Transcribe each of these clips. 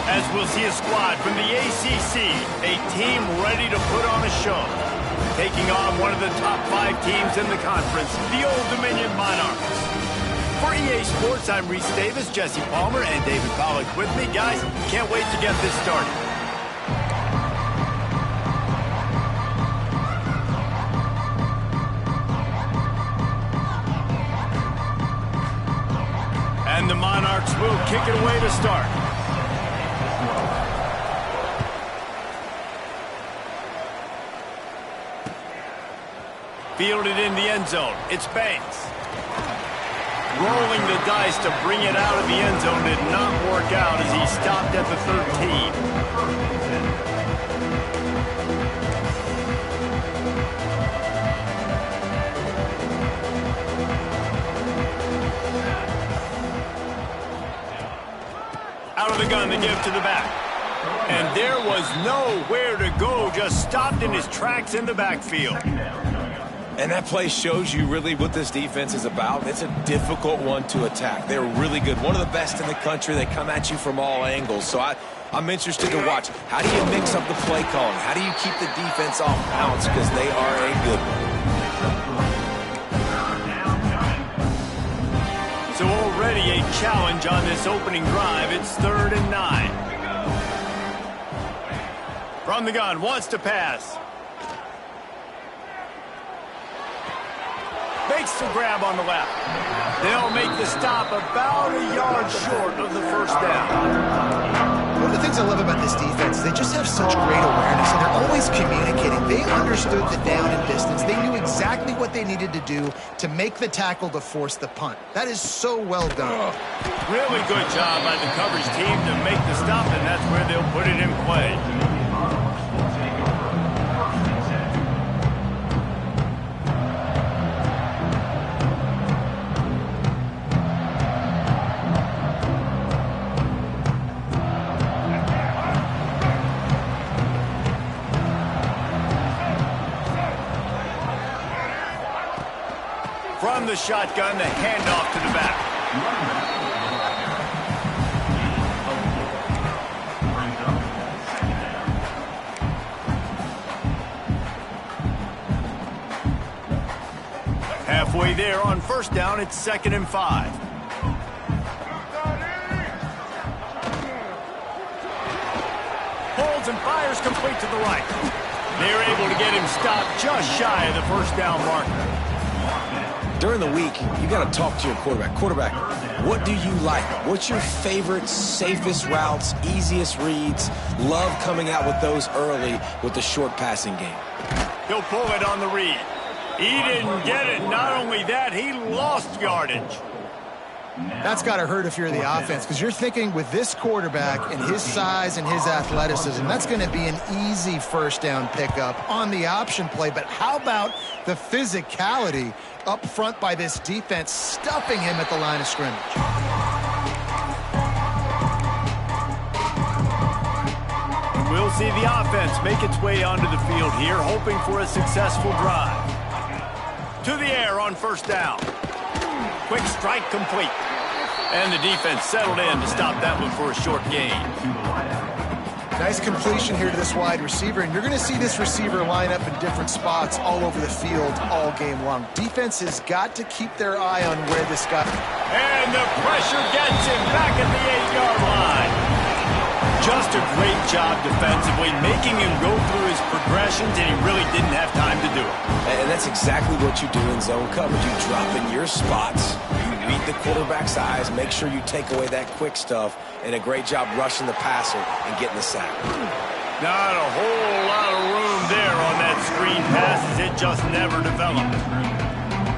As we'll see a squad from the ACC, a team ready to put on a show. Taking on one of the top 5 teams in the conference, the Old Dominion Monarchs. For EA Sports, I'm Reese Davis, Jesse Palmer, and David Pollack with me. Guys, can't wait to get this started. And the Monarchs will kick it away to start. Fielded in the end zone. It's Banks. Rolling the dice to bring it out of the end zone did not work out as he stopped at the 13. Out of the gun to give to the back. And there was nowhere to go, just stopped in his tracks in the backfield. And that play shows you really what this defense is about. It's a difficult one to attack. They're really good. One of the best in the country. They come at you from all angles. So I'm interested to watch. How do you mix up the play calling? How do you keep the defense off balance? Because they are a good one. So already a challenge on this opening drive. It's 3rd and 9. From the gun, wants to pass. Makes the grab on the left. They'll make the stop about a yard short of the first down. One of the things I love about this defense is they just have such great awareness, and they're always communicating. They understood the down and distance. They knew exactly what they needed to do to make the tackle to force the punt. That is so well done. Really good job by the coverage team to make the stop, and that's where they'll put it in play. From the shotgun, the handoff to the back. Halfway there on first down, it's 2nd and 5. Holds and fires complete to the right. They're able to get him stopped just shy of the first down marker. During the week, you got to talk to your quarterback. Quarterback, what do you like? What's your favorite, safest routes, easiest reads? Love coming out with those early with the short passing game. He'll pull it on the read. He didn't get it. Not only that, he lost yardage. That's got to hurt if you're the offense, because you're thinking with this quarterback and his size and his athleticism, that's going to be an easy first down pickup on the option play. But how about the physicality up front by this defense, stuffing him at the line of scrimmage? We'll see the offense make its way onto the field here, hoping for a successful drive. To the air on first down. Quick strike complete. And the defense settled in to stop that one for a short gain. Nice completion here to this wide receiver, and you're going to see this receiver line up in different spots all over the field all game long. Defense has got to keep their eye on where this guy... And the pressure gets him back at the 8-yard line. Just a great job defensively, making him go through his progressions, and he really didn't have time to do it. And that's exactly what you do in zone coverage. You drop in your spots. You read the quarterback's eyes, make sure you take away that quick stuff, and a great job rushing the passer and getting the sack. Not a whole lot of room there on that screen pass as it just never developed.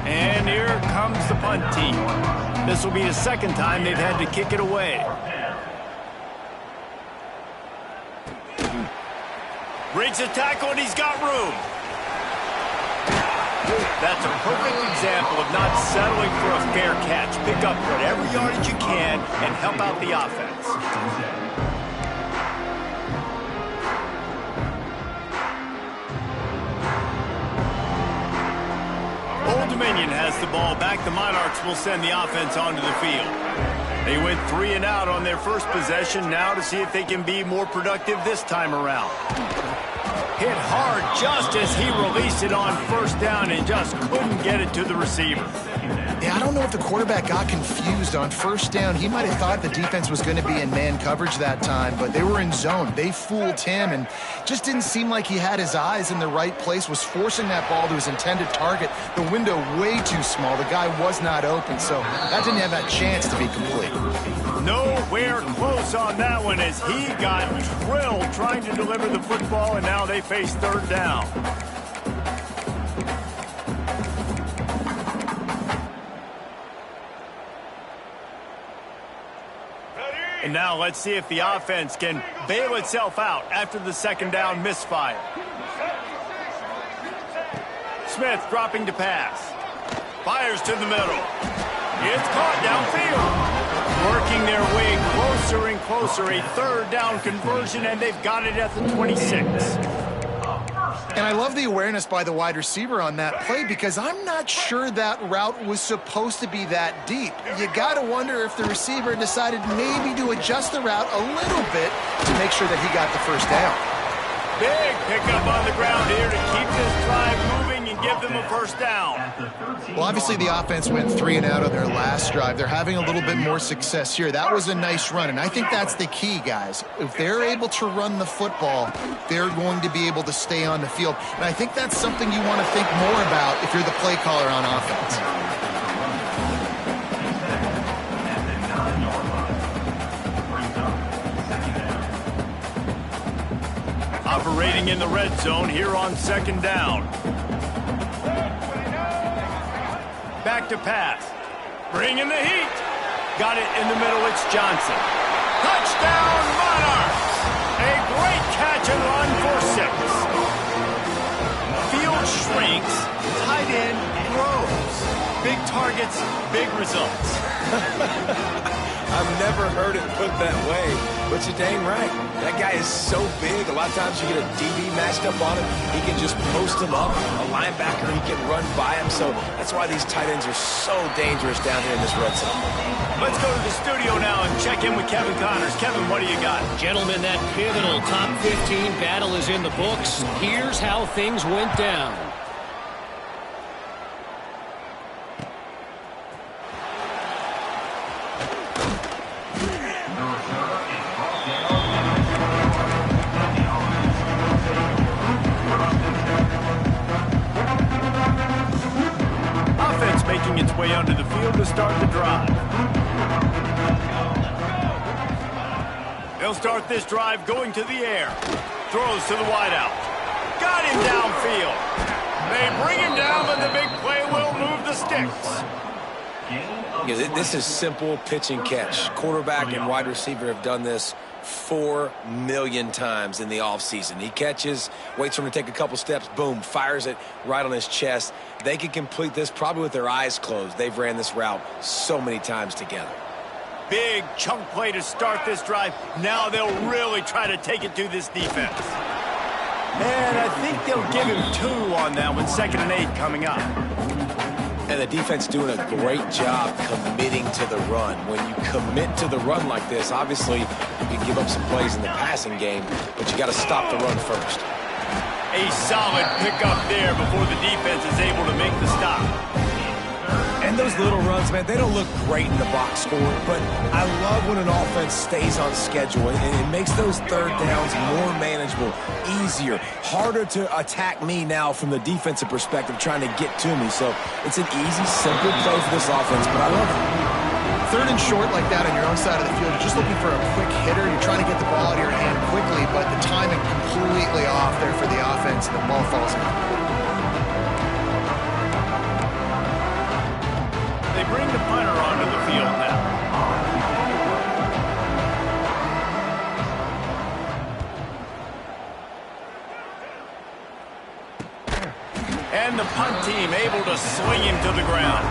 And here comes the punt team. This will be the second time they've had to kick it away. Breaks a tackle and he's got room. That's a perfect example of not settling for a fair catch. Pick up whatever yardage you can and help out the offense. Old Dominion has the ball back. The Monarchs will send the offense onto the field. They went 3 and out on their first possession. Now to see if they can be more productive this time around. Hit hard just as he released it on first down and just couldn't get it to the receiver. Yeah, I don't know if the quarterback got confused on first down. He might have thought the defense was going to be in man coverage that time, but they were in zone. They fooled him and just didn't seem like he had his eyes in the right place, was forcing that ball to his intended target. The window way too small. The guy was not open, so that didn't have that chance to be complete. Nowhere close on that one as he got drilled trying to deliver the football, and now they face third down. And now let's see if the offense can bail itself out after the second down misfire. Smith dropping to pass. Fires to the middle. It's caught downfield. Working their way closer and closer. A third down conversion, and they've got it at the 26. And I love the awareness by the wide receiver on that play because I'm not sure that route was supposed to be that deep. You got to wonder if the receiver decided maybe to adjust the route a little bit to make sure that he got the first down. Big pickup on the ground here to keep this drive moving and give them a first down. Well, obviously the offense went 3 and out on their last drive. They're having a little bit more success here. That was a nice run, and I think that's the key, guys. If they're able to run the football, they're going to be able to stay on the field. And I think that's something you want to think more about if you're the play caller on offense. Operating in the red zone here on second down. Back to pass. Bringing the heat. Got it in the middle. It's Johnson. Touchdown, Monarchs! A great catch and run for 6. Field shrinks. Tight end grows. Big targets, big results. I've never heard it put that way, but you're dang right. That guy is so big. A lot of times you get a DB matched up on him. He can just post him up. A linebacker, he can run by him. So that's why these tight ends are so dangerous down here in this red zone. Let's go to the studio now and check in with Kevin Connors. Kevin, what do you got? Gentlemen, that pivotal top 15 battle is in the books. Here's how things went down. Making its way onto the field to start the drive. They'll start this drive going to the air. Throws to the wideout. Got him downfield. They bring him down, but the big play will move the sticks. Yeah, this is simple pitch and catch. Quarterback and wide receiver have done this 4 million times in the offseason. He catches, waits for him to take a couple steps, boom, fires it right on his chest. They can complete this probably with their eyes closed. They've ran this route so many times together. Big chunk play to start this drive. Now they'll really try to take it to this defense. And I think they'll give him 2 on that one. 2nd and 8 coming up. And the defense doing a great job committing to the run. When you commit to the run like this, obviously you can give up some plays in the passing game, but you got to stop the run first. A solid pickup there before the defense is able to make the stop. And those little runs, man, they don't look great in the box score, but I love when an offense stays on schedule, and it makes those third downs more manageable, easier, harder to attack me now from the defensive perspective trying to get to me. So it's an easy, simple play for this offense, but I love it. 3rd and short like that on your own side of the field, you're just looking for a quick hitter. You're trying to get the ball out of your hand quickly, but the timing completely off there for the offense, and the ball falls in. They bring the punter onto the field now. And the punt team able to swing him to the ground.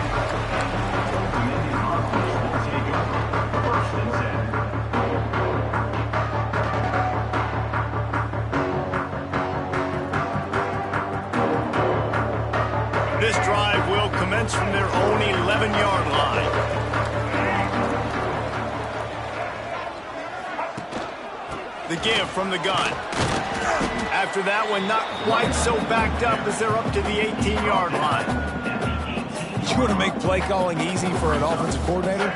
This drive will commence from their own 11-yard line. The give from the gun. After that one, not quite so backed up as they're up to the 18-yard line. You want to make play calling easy for an offensive coordinator?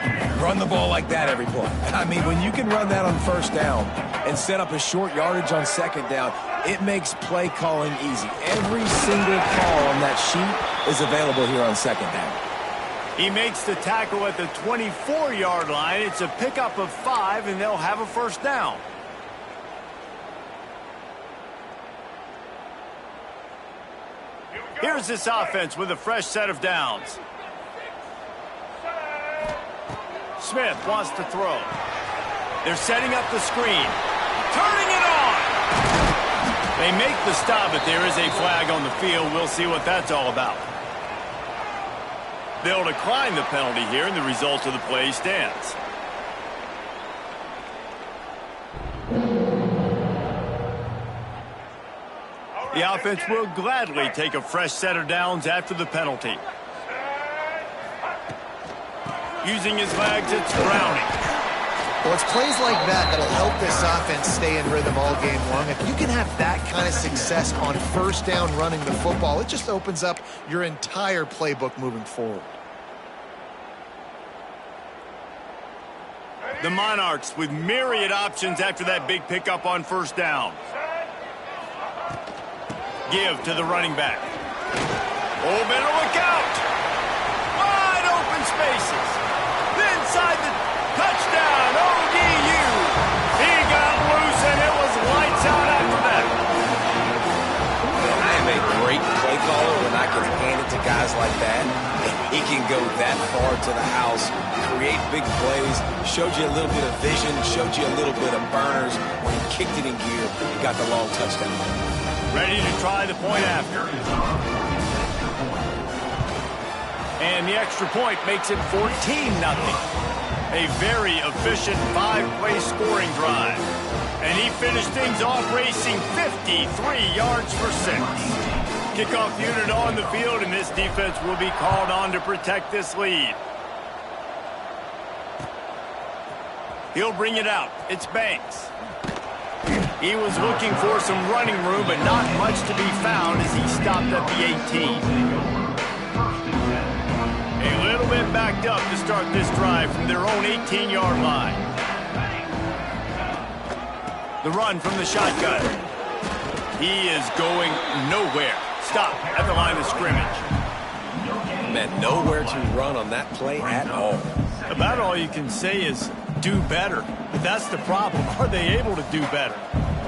Run the ball like that every play. I mean, when you can run that on first down and set up a short yardage on second down, it makes play calling easy. Every single call on that sheet is available here on second down. He makes the tackle at the 24-yard line. It's a pickup of 5, and they'll have a first down. Here's this offense with a fresh set of downs. Smith wants to throw. They're setting up the screen. Turning it on! They make the stop, but there is a flag on the field. We'll see what that's all about. They'll decline the penalty here, and the result of the play stands. The offense will gladly take a fresh set of downs after the penalty. Using his legs, it's Browning. Well, it's plays like that that'll help this offense stay in rhythm all game long. If you can have that kind of success on first down running the football, it just opens up your entire playbook moving forward. The Monarchs with myriad options after that big pickup on first down. Give to the running back. Oh, better look out. Wide open spaces. Inside the touchdown, ODU. He got loose, and it was lights out after that. I am a great play caller when I can hand it to guys like that. He can go that far to the house, create big plays, showed you a little bit of vision, showed you a little bit of burners. When he kicked it in gear, he got the long touchdown. Ready to try the point after. And the extra point makes it 14-0. A very efficient 5-play scoring drive. And he finished things off racing 53 yards for 6. Kickoff unit on the field, and this defense will be called on to protect this lead. He'll bring it out. It's Banks. He was looking for some running room, but not much to be found as he stopped at the 18. A little bit backed up to start this drive from their own 18-yard line. The run from the shotgun. He is going nowhere. Stop at the line of scrimmage. Man, nowhere to run on that play at all. About all you can say is do better. But that's the problem. Are they able to do better?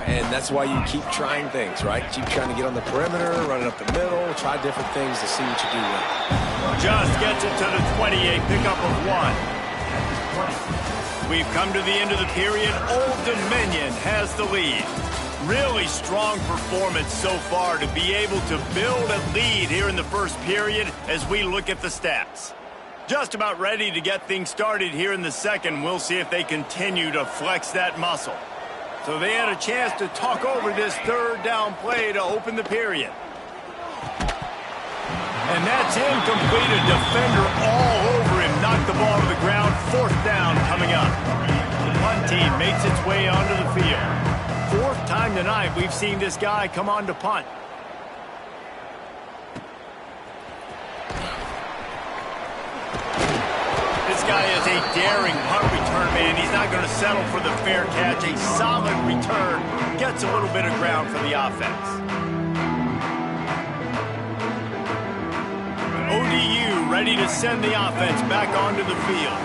And that's why you keep trying things, right? Keep trying to get on the perimeter, running up the middle, try different things to see what you do well. Just gets it to the 28, pickup of 1. We've come to the end of the period. Old Dominion has the lead. Really strong performance so far to be able to build a lead here in the first period as we look at the stats. Just about ready to get things started here in the second. We'll see if they continue to flex that muscle. So they had a chance to talk over this third down play to open the period. And that's incomplete. A defender all over him. Knocked the ball to the ground. Fourth down coming up. The punt team makes its way onto the field. Fourth time tonight we've seen this guy come on to punt. This guy is a daring punt return man. He's not going to settle for the fair catch. A solid return. Gets a little bit of ground for the offense. ODU ready to send the offense back onto the field.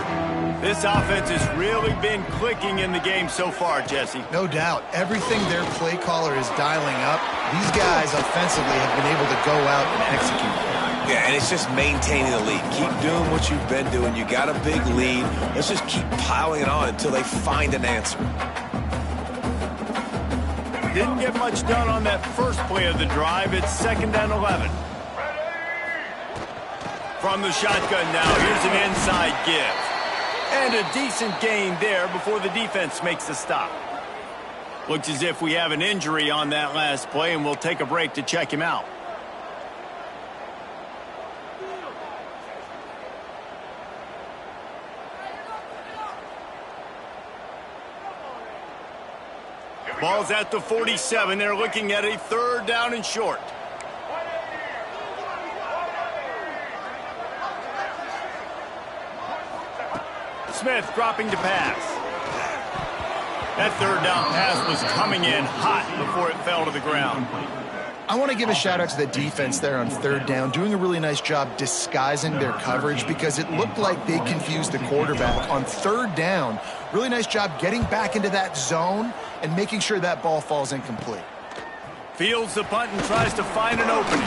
This offense has really been clicking in the game so far, Jesse. No doubt. Everything their play caller is dialing up, these guys offensively have been able to go out and execute. Yeah, and it's just maintaining the lead. Keep doing what you've been doing. You got a big lead. Let's just keep piling it on until they find an answer. Didn't get much done on that first play of the drive. It's 2nd and 11. From the shotgun now, here's an inside give. And a decent gain there before the defense makes the stop. Looks as if we have an injury on that last play, and we'll take a break to check him out. Ball's at the 47. They're looking at a 3rd down and short. Smith dropping to pass. That 3rd down pass was coming in hot before it fell to the ground. I want to give a shout out to the defense there on 3rd down, doing a really nice job disguising their coverage because it looked like they confused the quarterback on 3rd down. Really nice job getting back into that zone and making sure that ball falls incomplete. Fields the punt and tries to find an opening.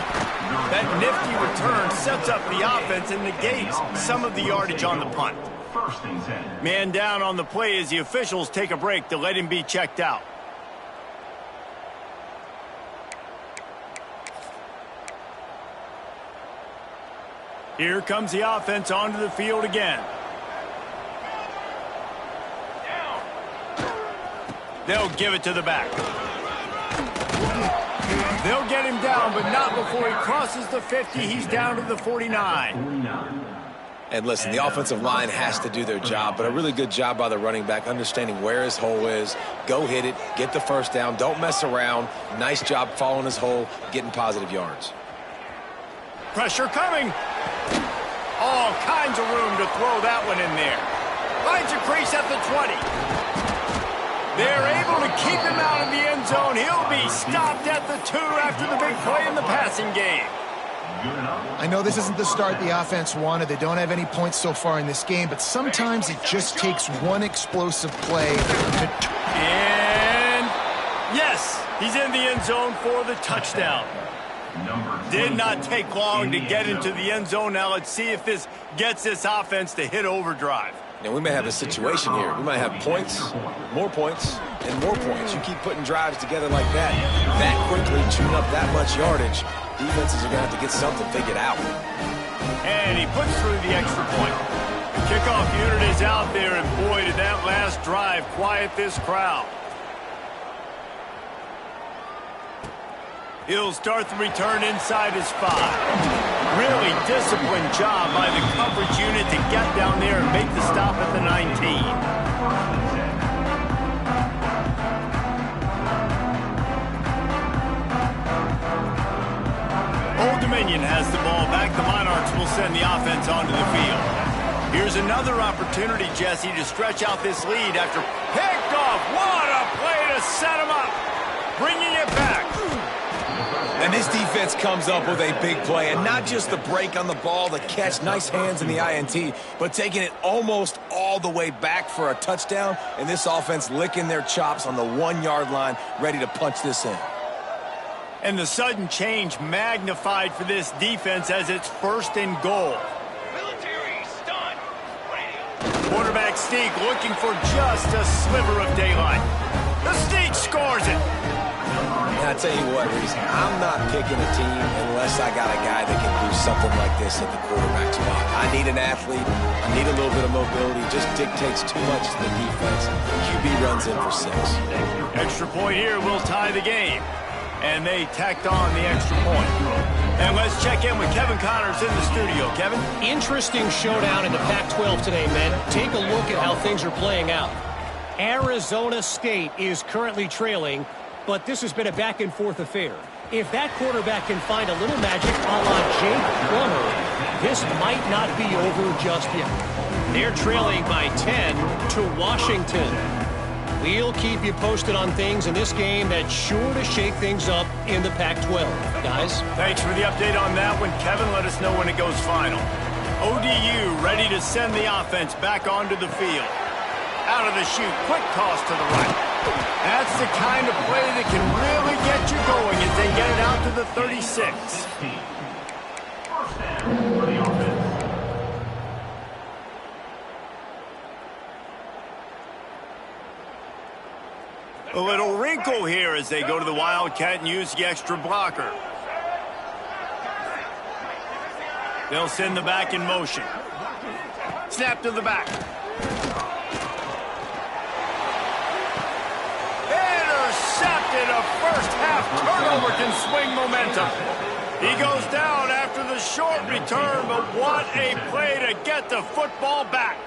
That nifty return sets up the offense and negates some of the yardage on the punt. Man down on the play as the officials take a break to let him be checked out. Here comes the offense onto the field again. They'll give it to the back. They'll get him down, but not before he crosses the 50. He's down to the 49. And listen, the offensive line has to do their job, but a really good job by the running back understanding where his hole is. Go hit it, get the 1st down, don't mess around. Nice job following his hole, getting positive yards. Pressure coming. All kinds of room to throw that one in there. Finds a crease at the 20. They're able to keep him out of the end zone. He'll be stopped at the 2 after the big play in the passing game. I know this isn't the start the offense wanted. They don't have any points so far in this game, but sometimes it just takes one explosive play to... And yes, he's in the end zone for the touchdown. Did not take long to get into the end zone. Now let's see if this gets this offense to hit overdrive. Now, we may have a situation here. We might have points, and more points. You keep putting drives together like that quickly, chewing up that much yardage. Defenses are going to have to get something figured out. And he puts through the extra point. The kickoff unit is out there, and boy, did that last drive quiet this crowd. He'll start the return inside his 5. Really disciplined job by the coverage unit to get down there and make the stop at the 19. Old Dominion has the ball back. The Monarchs will send the offense onto the field. Here's another opportunity, Jesse, to stretch out this lead after picked off. What a play to set him up. Bringing it back. And this defense comes up with a big play, and not just the break on the ball, the catch, nice hands in the INT, but taking it almost all the way back for a touchdown, and this offense licking their chops on the 1-yard line, ready to punch this in. And the sudden change magnified for this defense as it's 1st and goal. Military stun. Quarterback Steak looking for just a sliver of daylight. The Steak scores it. And I tell you what, Reese, I'm not picking a team unless I got a guy that can do something like this at the quarterback spot. I need an athlete. I need a little bit of mobility. Just dictates too much to the defense. QB runs in for 6. Extra point here will tie the game. And they tacked on the extra point. And let's check in with Kevin Connors in the studio. Kevin? Interesting showdown in the Pac-12 today, men. Take a look at how things are playing out. Arizona State is currently trailing, but this has been a back-and-forth affair. If that quarterback can find a little magic a la Jake Plummer, this might not be over just yet. They're trailing by 10 to Washington. We'll keep you posted on things in this game that's sure to shake things up in the Pac-12. Guys? Thanks for the update on that one. Kevin, let us know when it goes final. ODU ready to send the offense back onto the field. Out of the chute, quick toss to the right. That's the kind of play that can really get you going as they get it out to the 36. A little wrinkle here as they go to the Wildcat and use the extra blocker. They'll send the back in motion. Snap to the back. Intercepted. A first half turnover can swing momentum. He goes down after the short return, but what a play to get the football back.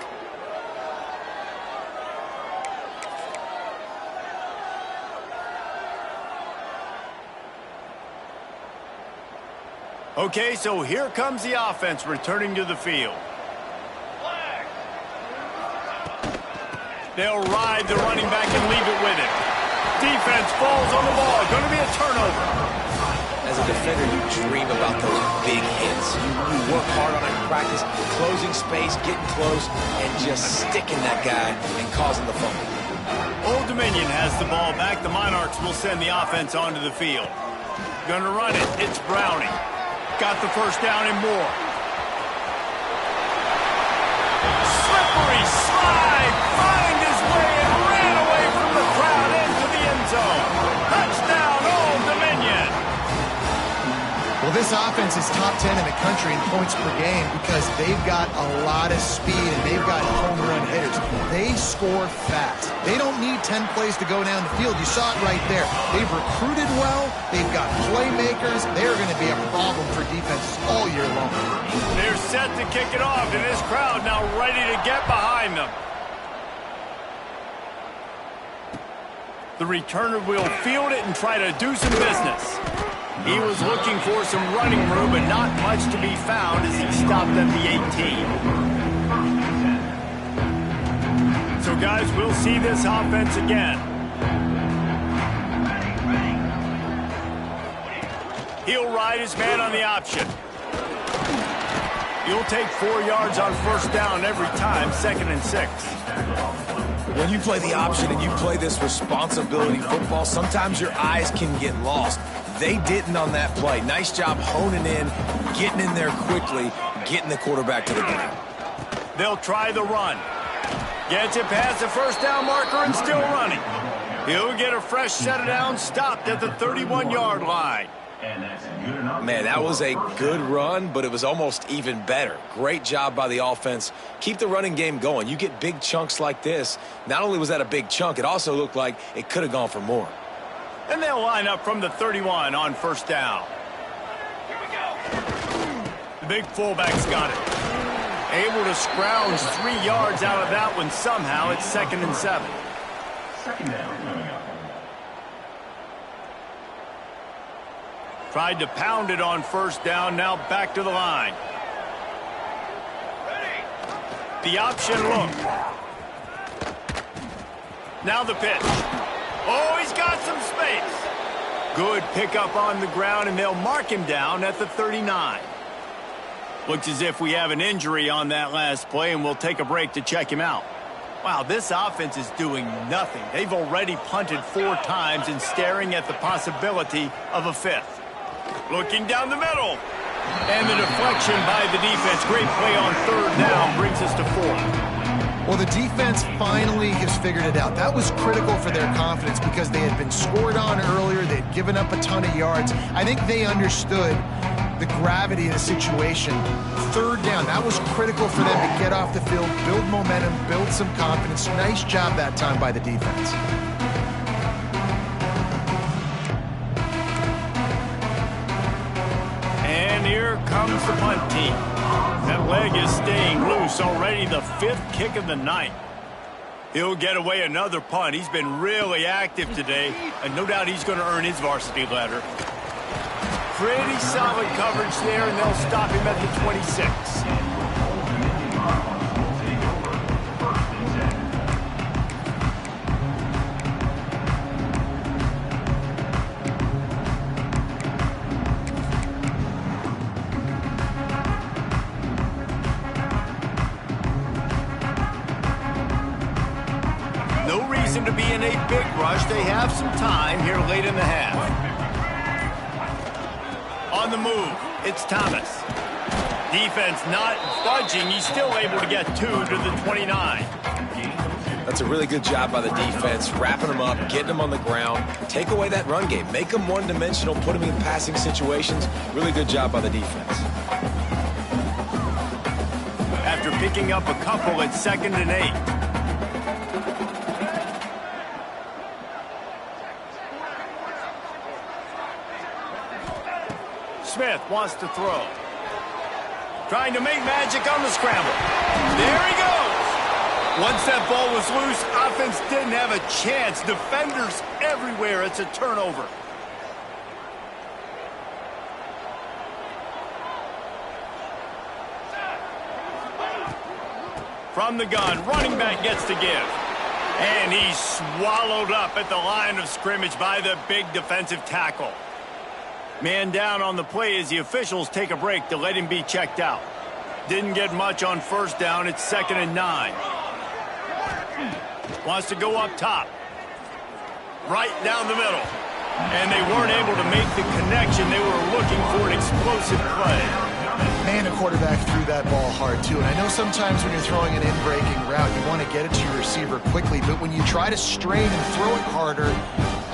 Okay, so here comes the offense returning to the field. They'll ride the running back and leave it with him. Defense falls on the ball. Going to be a turnover. As a defender, you dream about those big hits. You work hard on it in practice, closing space, getting close, and just sticking that guy and causing the fumble. Old Dominion has the ball back. The Monarchs will send the offense onto the field. Going to run it. It's Browning. Got the first down and more. Slippery slide. Find his way and ran away from the crowd into the end zone. Touchdown, Old Dominion. Well, this offense is top 10 in the country in points per game because they've got a lot of speed and they've got home run hitters. They score fast. They don't need 10 plays to go down the field. You saw it right there. They've recruited well. They've got playmakers. They're going to be a problem for defenses all year long. They're set to kick it off, and this crowd now ready to get behind them. The returner will field it and try to do some business. He was looking for some running room, but not much to be found as he stopped at the 18. So, guys, we'll see this offense again. He'll ride his man on the option. He'll take 4 yards on first down every time, 2nd and 6. When you play the option and you play this responsibility football, sometimes your eyes can get lost. They didn't on that play. Nice job honing in, getting in there quickly, getting the quarterback to the ground. They'll try the run. Gets it past the first down marker and still running. He'll get a fresh set of downs, stopped at the 31-yard line. Man, that was a good run, but it was almost even better. Great job by the offense. Keep the running game going. You get big chunks like this. Not only was that a big chunk, it also looked like it could have gone for more. And they'll line up from the 31 on first down. Here we go. The big fullback's got it. Able to scrounge 3 yards out of that one somehow. It's 2nd and 7. Second down coming up. Tried to pound it on first down. Now back to the line. Ready. The option look. Now the pitch. Oh, he's got some space. Good pickup on the ground, and they'll mark him down at the 39. Looks as if we have an injury on that last play, and we'll take a break to check him out. Wow, this offense is doing nothing. They've already punted 4 times and staring at the possibility of a 5th. Looking down the middle. And the deflection by the defense. Great play on 3rd down brings us to 4th. Well, the defense finally has figured it out. That was critical for their confidence because they had been scored on earlier. They had given up a ton of yards. I think they understood the gravity of the situation. 3rd down, that was critical for them to get off the field, build momentum, build some confidence. Nice job that time by the defense. And here comes the punt team. That leg is staying loose already, the 5th kick of the night. He'll get away another punt. He's been really active today, and no doubt he's going to earn his varsity letter. Pretty solid coverage there, and they'll stop him at the 26. To be in a big rush. They have some time here late in the half. On the move, it's Thomas. Defense not budging. He's still able to get 2 to the 29. That's a really good job by the defense, wrapping them up, getting them on the ground. Take away that run game. Make them one-dimensional, put them in passing situations. Really good job by the defense. After picking up a couple at 2nd and 8. Smith wants to throw. Trying to make magic on the scramble. There he goes. Once that ball was loose, offense didn't have a chance. Defenders everywhere. It's a turnover. From the gun, running back gets to give. And he's swallowed up at the line of scrimmage by the big defensive tackle. Man down on the play as the officials take a break to let him be checked out. Didn't get much on first down. It's 2nd and 9. Wants to go up top. Right down the middle. And they weren't able to make the connection. They were looking for an explosive play. Man, the quarterback threw that ball hard, too. And I know sometimes when you're throwing an in-breaking route, you want to get it to your receiver quickly. But when you try to strain and throw it harder,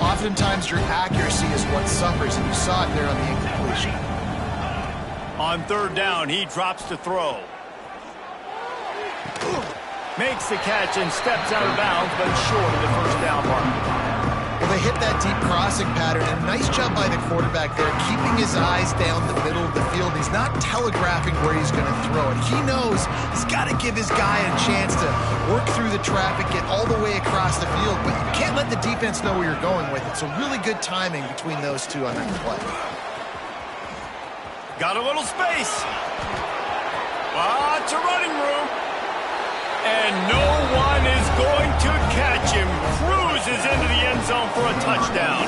oftentimes your accuracy is what suffers. And you saw it there on the incompletion. On 3rd down, he drops to throw. Makes the catch and steps out of bounds, but short of the first down mark. Well, they hit that deep crossing pattern, and nice job by the quarterback there, keeping his eyes down the middle of the field. He's not telegraphing where he's going to throw it. He knows he's got to give his guy a chance to work through the traffic, get all the way across the field, but you can't let the defense know where you're going with it. So really good timing between those two on that play. Got a little space. Lots of running room. And no one is going to catch him. Cruises into the end zone for a touchdown.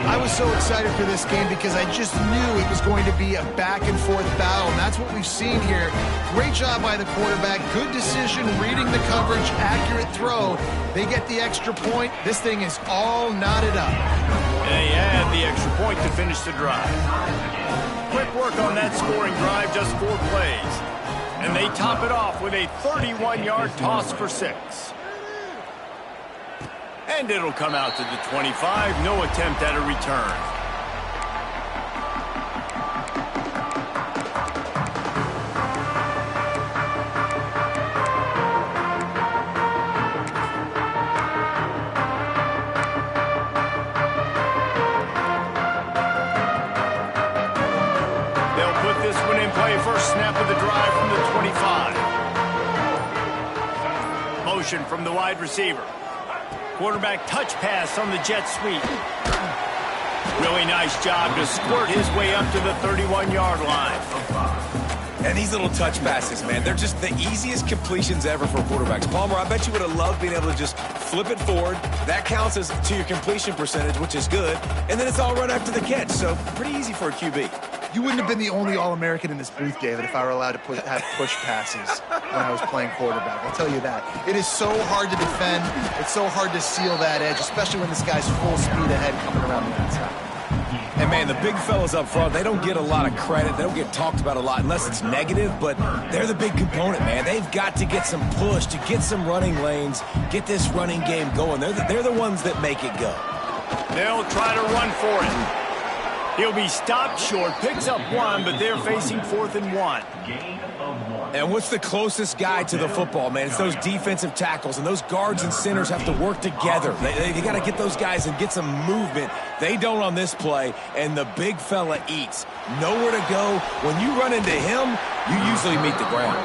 I was so excited for this game because I just knew it was going to be a back-and-forth battle, and that's what we've seen here. Great job by the quarterback. Good decision, reading the coverage, accurate throw. They get the extra point. This thing is all knotted up. And they add the extra point to finish the drive. Quick work on that scoring drive, just 4 plays. And they top it off with a 31-yard toss for 6. And it'll come out to the 25. No attempt at a return. They'll put this one in play. First snap of the drive from the 25. Motion from the wide receiver. Quarterback touch pass on the jet sweep. Really nice job to squirt his way up to the 31-yard line. And these little touch passes, man, they're just the easiest completions ever for quarterbacks. Palmer, I bet you would have loved being able to just flip it forward. That counts as to your completion percentage, which is good. And then it's all right after the catch, so pretty easy for a QB. You wouldn't have been the only All-American in this booth, David, if I were allowed to have push passes when I was playing quarterback. I'll tell you that. It is so hard to defend. It's so hard to seal that edge, especially when this guy's full speed ahead coming around the inside. And, man, the big fellas up front, they don't get a lot of credit. They don't get talked about a lot unless it's negative, but they're the big component, man. They've got to get some push, to get some running lanes, get this running game going. They're the ones that make it go. They'll try to run for it. He'll be stopped short, picks up 1, but they're facing 4th and 1. And what's the closest guy to the football, man? It's those defensive tackles, and those guards and centers have to work together. They got to get those guys and get some movement. They don't on this play, and the big fella eats. Nowhere to go. When you run into him, you usually meet the ground.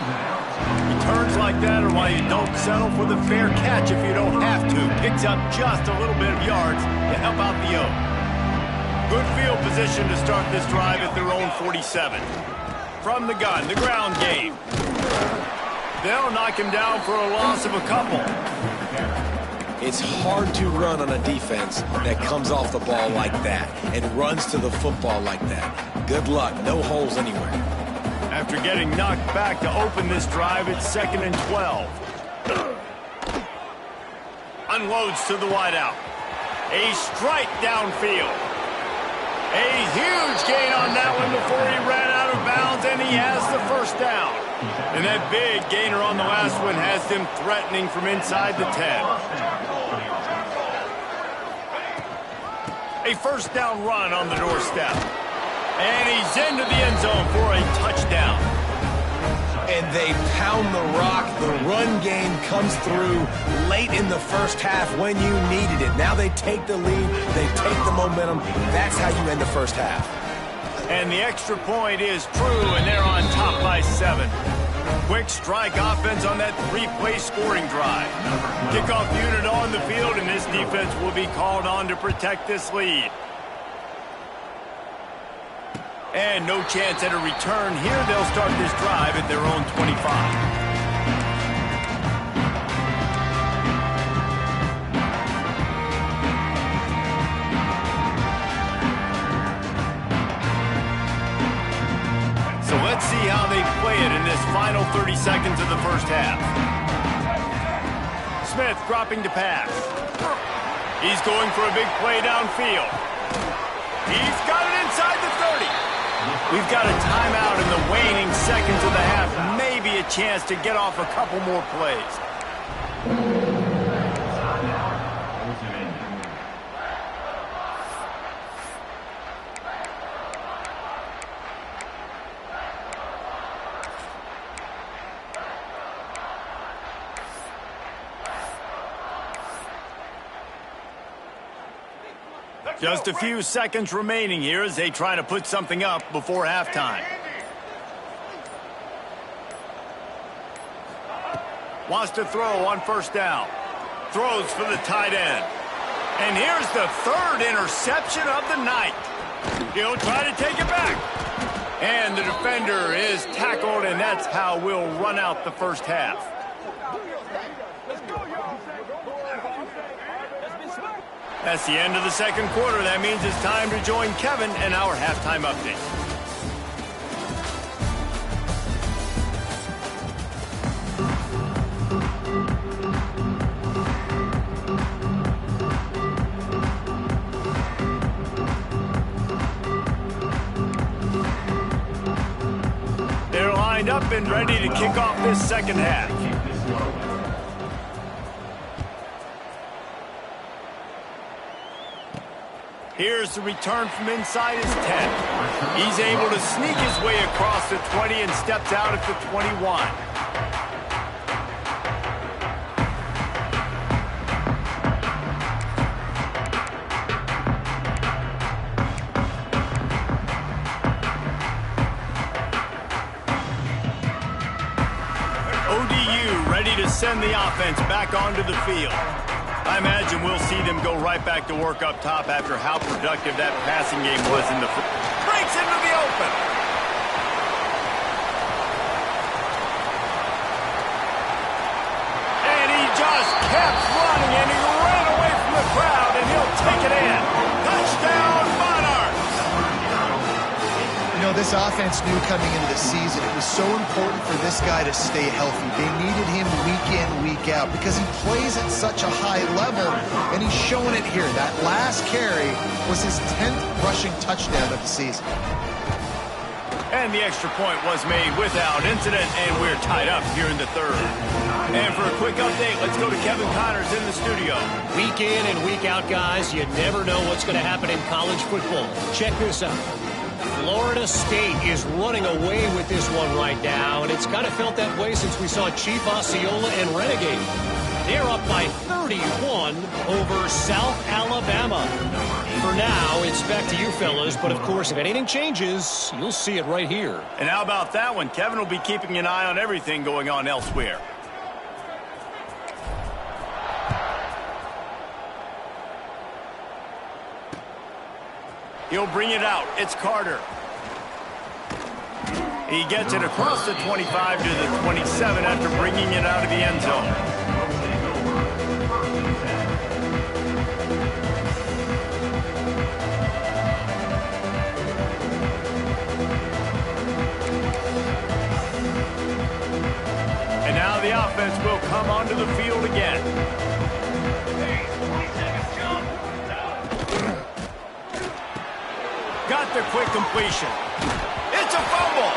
Returns like that are why you don't settle for the fair catch if you don't have to. Picks up just a little bit of yards to help out the O. Good field position to start this drive at their own 47. From the gun, the ground game. They'll knock him down for a loss of a couple. It's hard to run on a defense that comes off the ball like that and runs to the football like that. Good luck. No holes anywhere. After getting knocked back to open this drive, it's 2nd and 12. Unloads to the wideout. A strike downfield. A huge gain on that one before he ran out of bounds, and he has the first down. And that big gainer on the last one has them threatening from inside the 10. A first down run on the doorstep. And he's into the end zone for a touchdown. And they pound the rock. The run game comes through late in the first half when you needed it. Now they take the lead. They take the momentum. That's how you end the first half. And the extra point is true, and they're on top by 7. Quick strike offense on that 3-play scoring drive. Kickoff unit on the field, and this defense will be called on to protect this lead. And no chance at a return here. They'll start this drive at their own 25. final 30 seconds of the first half. Smith dropping to pass. He's going for a big play downfield. He's got it inside the 30. We've got a timeout in the waning seconds of the half. Maybe a chance to get off a couple more plays. Just a few seconds remaining here as they try to put something up before halftime. Wants to throw on first down. Throws for the tight end. And here's the third interception of the night. He'll try to take it back. And the defender is tackled, and that's how we'll run out the first half. That's the end of the second quarter. That means it's time to join Kevin and our halftime update. They're lined up and ready to kick off this second half. Here's the return from inside his 10. He's able to sneak his way across the 20 and steps out at the 21. ODU ready to send the offense back onto the field. I imagine we'll see them go right back to work up top after how productive that passing game was in the... Breaks into the open. And he just kept running, and he ran away from the crowd, and he'll take it in. Touchdown, Monarchs! You know, this offense knew coming into the season it was so important for this guy to stay healthy. They needed him week in, week out because he plays at such a high level, and he's showing it here. That last carry was his 10th rushing touchdown of the season. And the extra point was made without incident, and we're tied up here in the third. And for a quick update, let's go to Kevin Connors in the studio. Week in and week out, guys, you never know what's going to happen in college football. Check this out. Florida State is running away with this one right now, and it's kind of felt that way since we saw Chief Osceola and Renegade. They're up by 31 over South Alabama. For now, it's back to you fellas, but of course, if anything changes, you'll see it right here. And how about that one? Kevin will be keeping an eye on everything going on elsewhere. He'll bring it out. It's Carter. He gets it across the 25 to the 27 after bringing it out of the end zone. And now the offense will come onto the field again. Got the quick completion. It's a fumble.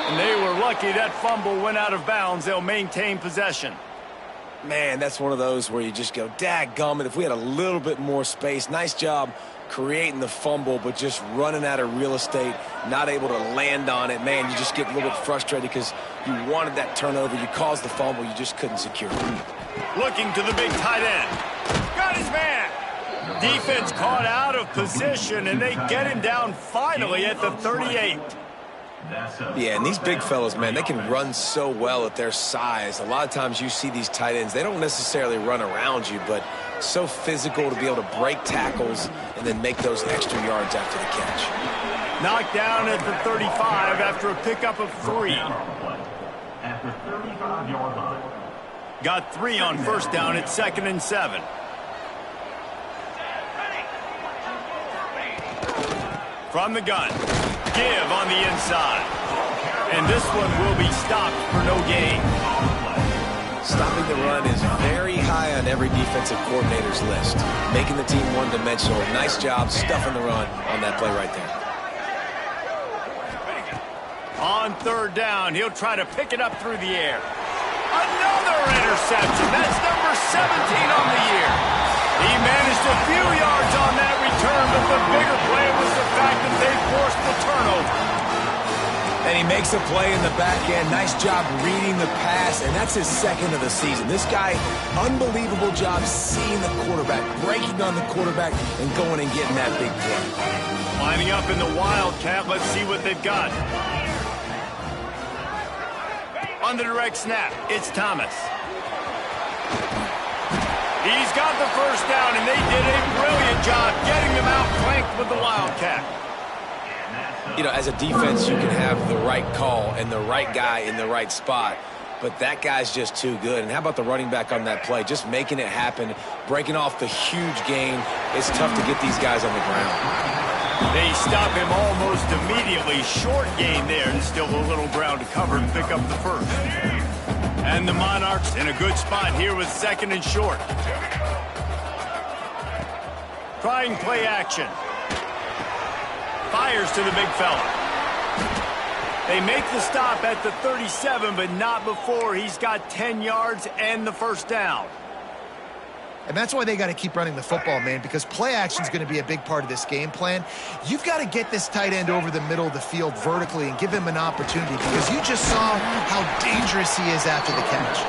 And they were lucky that fumble went out of bounds. They'll maintain possession. Man, that's one of those where you just go, dadgummit, if we had a little bit more space. Nice job creating the fumble, but just running out of real estate, not able to land on it. Man, you just get a little bit frustrated because you wanted that turnover. You caused the fumble. You just couldn't secure it. Looking to the big tight end. Got his man. Defense caught out of position, and they get him down finally at the 38. Yeah, and these big fellas, man, they can run so well at their size. A lot of times you see these tight ends, they don't necessarily run around you, but so physical to be able to break tackles and then make those extra yards after the catch. Knocked down at the 35 after a pickup of 3. At the 35-yard line. Got 3 on first down at 2nd and 7. From the gun. Give on the inside. And this one will be stopped for no gain. Stopping the run is very high on every defensive coordinator's list. Making the team one-dimensional. Nice job stuffing the run on that play right there. On third down, he'll try to pick it up through the air. Another interception. That's number 17 on the year. He managed a few yards on that return, but the bigger play was the fact that they forced the turnover. And he makes a play in the back end. Nice job reading the pass, and that's his second of the season. This guy, unbelievable job seeing the quarterback, breaking on the quarterback, and going and getting that big play. Lining up in the Wildcat, let's see what they've got. On the direct snap, it's Thomas. He's got the first down, and they did a brilliant job getting them out flanked with the Wildcat. You know, as a defense, you can have the right call and the right guy in the right spot, but that guy's just too good. And how about the running back on that play? Just making it happen, breaking off the huge gain. It's tough to get these guys on the ground. They stop him almost immediately. Short gain there, and still a little ground to cover and pick up the first. And the Monarchs in a good spot here with second and short. Trying play action. Fires to the big fella. They make the stop at the 37, but not before he's got 10 yards and the first down. And that's why they got to keep running the football, man, because play action is going to be a big part of this game plan. You've got to get this tight end over the middle of the field vertically and give him an opportunity, because you just saw how dangerous he is after the catch.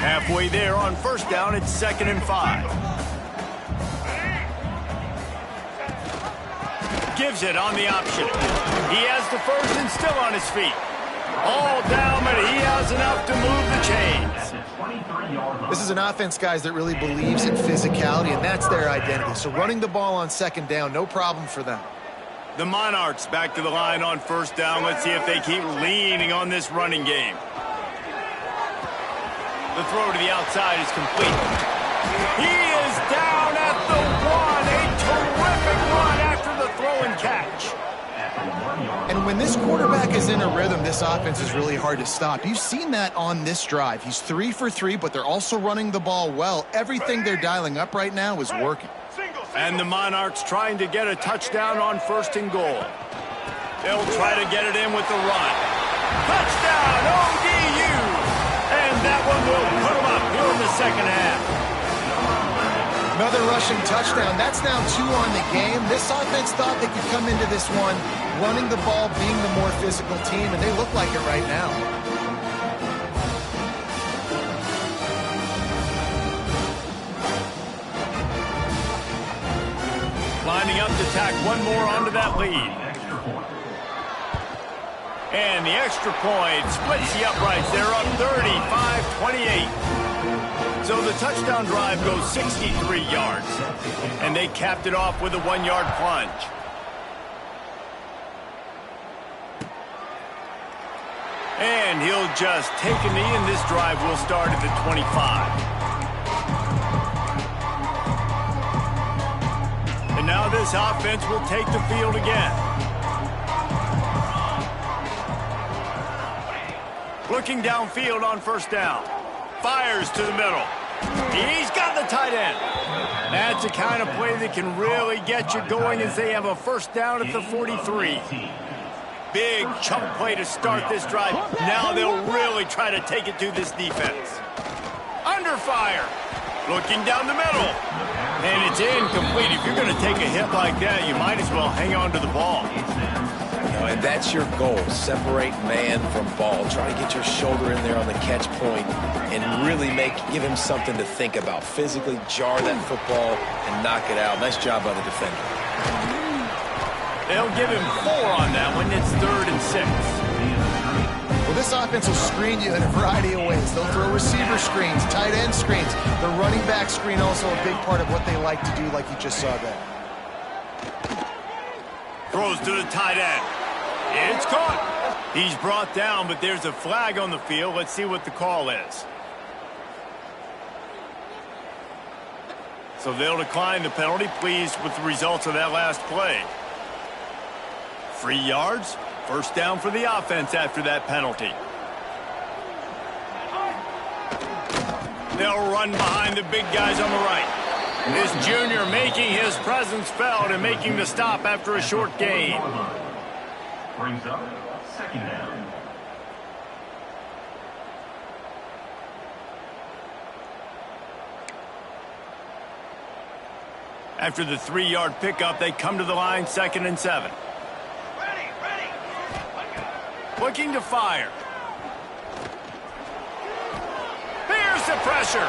Halfway there on first down, it's 2nd and 5. Gives it on the option. He has the first and still on his feet. All down, but he has enough to move the chains. This is an offense, guys, that really believes in physicality, and that's their identity. So running the ball on second down, no problem for them. The Monarchs back to the line on first down. Let's see if they keep leaning on this running game. The throw to the outside is complete. He is down at the 1. A terrific run after the throw and catch. And when this quarterback is in a rhythm, this offense is really hard to stop. You've seen that on this drive. He's 3 for 3, but they're also running the ball well. Everything they're dialing up right now is working. And the Monarchs trying to get a touchdown on 1st and goal. They'll try to get it in with the run. Touchdown, ODU! And that one will put them up here in the second half. Another rushing touchdown. That's now 2 on the game. This offense thought they could come into this one running the ball, being the more physical team, and they look like it right now. Lining up to tack one more onto that lead. And the extra point splits the uprights. They're up 35-28. So the touchdown drive goes 63 yards. And they capped it off with a 1-yard plunge. And he'll just take a knee, and this drive will start at the 25. And now this offense will take the field again. Looking downfield on first down. Fires to the middle. He's got the tight end. That's the kind of play that can really get you going as they have a first down at the 43. Big chunk play to start this drive. Now they'll really try to take it to this defense. Under fire. Looking down the middle. And it's incomplete. If you're going to take a hit like that, you might as well hang on to the ball. And that's your goal. Separate man from ball. Try to get your shoulder in there on the catch point and really give him something to think about. Physically jar that football and knock it out. Nice job by the defender. They'll give him 4 on that one. It's 3rd and 6. Well, this offense will screen you in a variety of ways. They'll throw receiver screens, tight end screens. The running back screen also a big part of what they like to do, like you just saw there. Throws to the tight end. It's caught. He's brought down, but there's a flag on the field. Let's see what the call is. So they'll decline the penalty, pleased with the results of that last play. 3 yards, first down for the offense after that penalty. They'll run behind the big guys on the right. This junior making his presence felt and making the stop after a short gain. Brings up second down. After the 3-yard pickup, they come to the line, 2nd and 7. Looking to fire. Here's the pressure.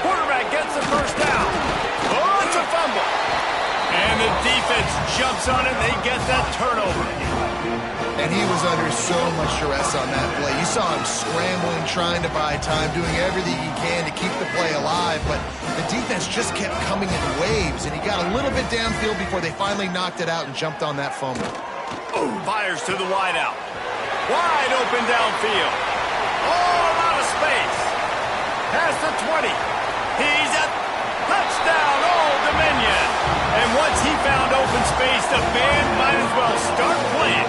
Quarterback gets the first down. Oh, it's a fumble. And the defense jumps on it. They get that turnover. And he was under so much duress on that play. You saw him scrambling, trying to buy time, doing everything he can to keep the play alive. But the defense just kept coming in waves, and he got a little bit downfield before they finally knocked it out and jumped on that fumble. Oh, fires to the wideout. Wide open downfield. All out of space. Past the 20. He's at touchdown, Old Dominion. And once he found open space, the band might as well start playing.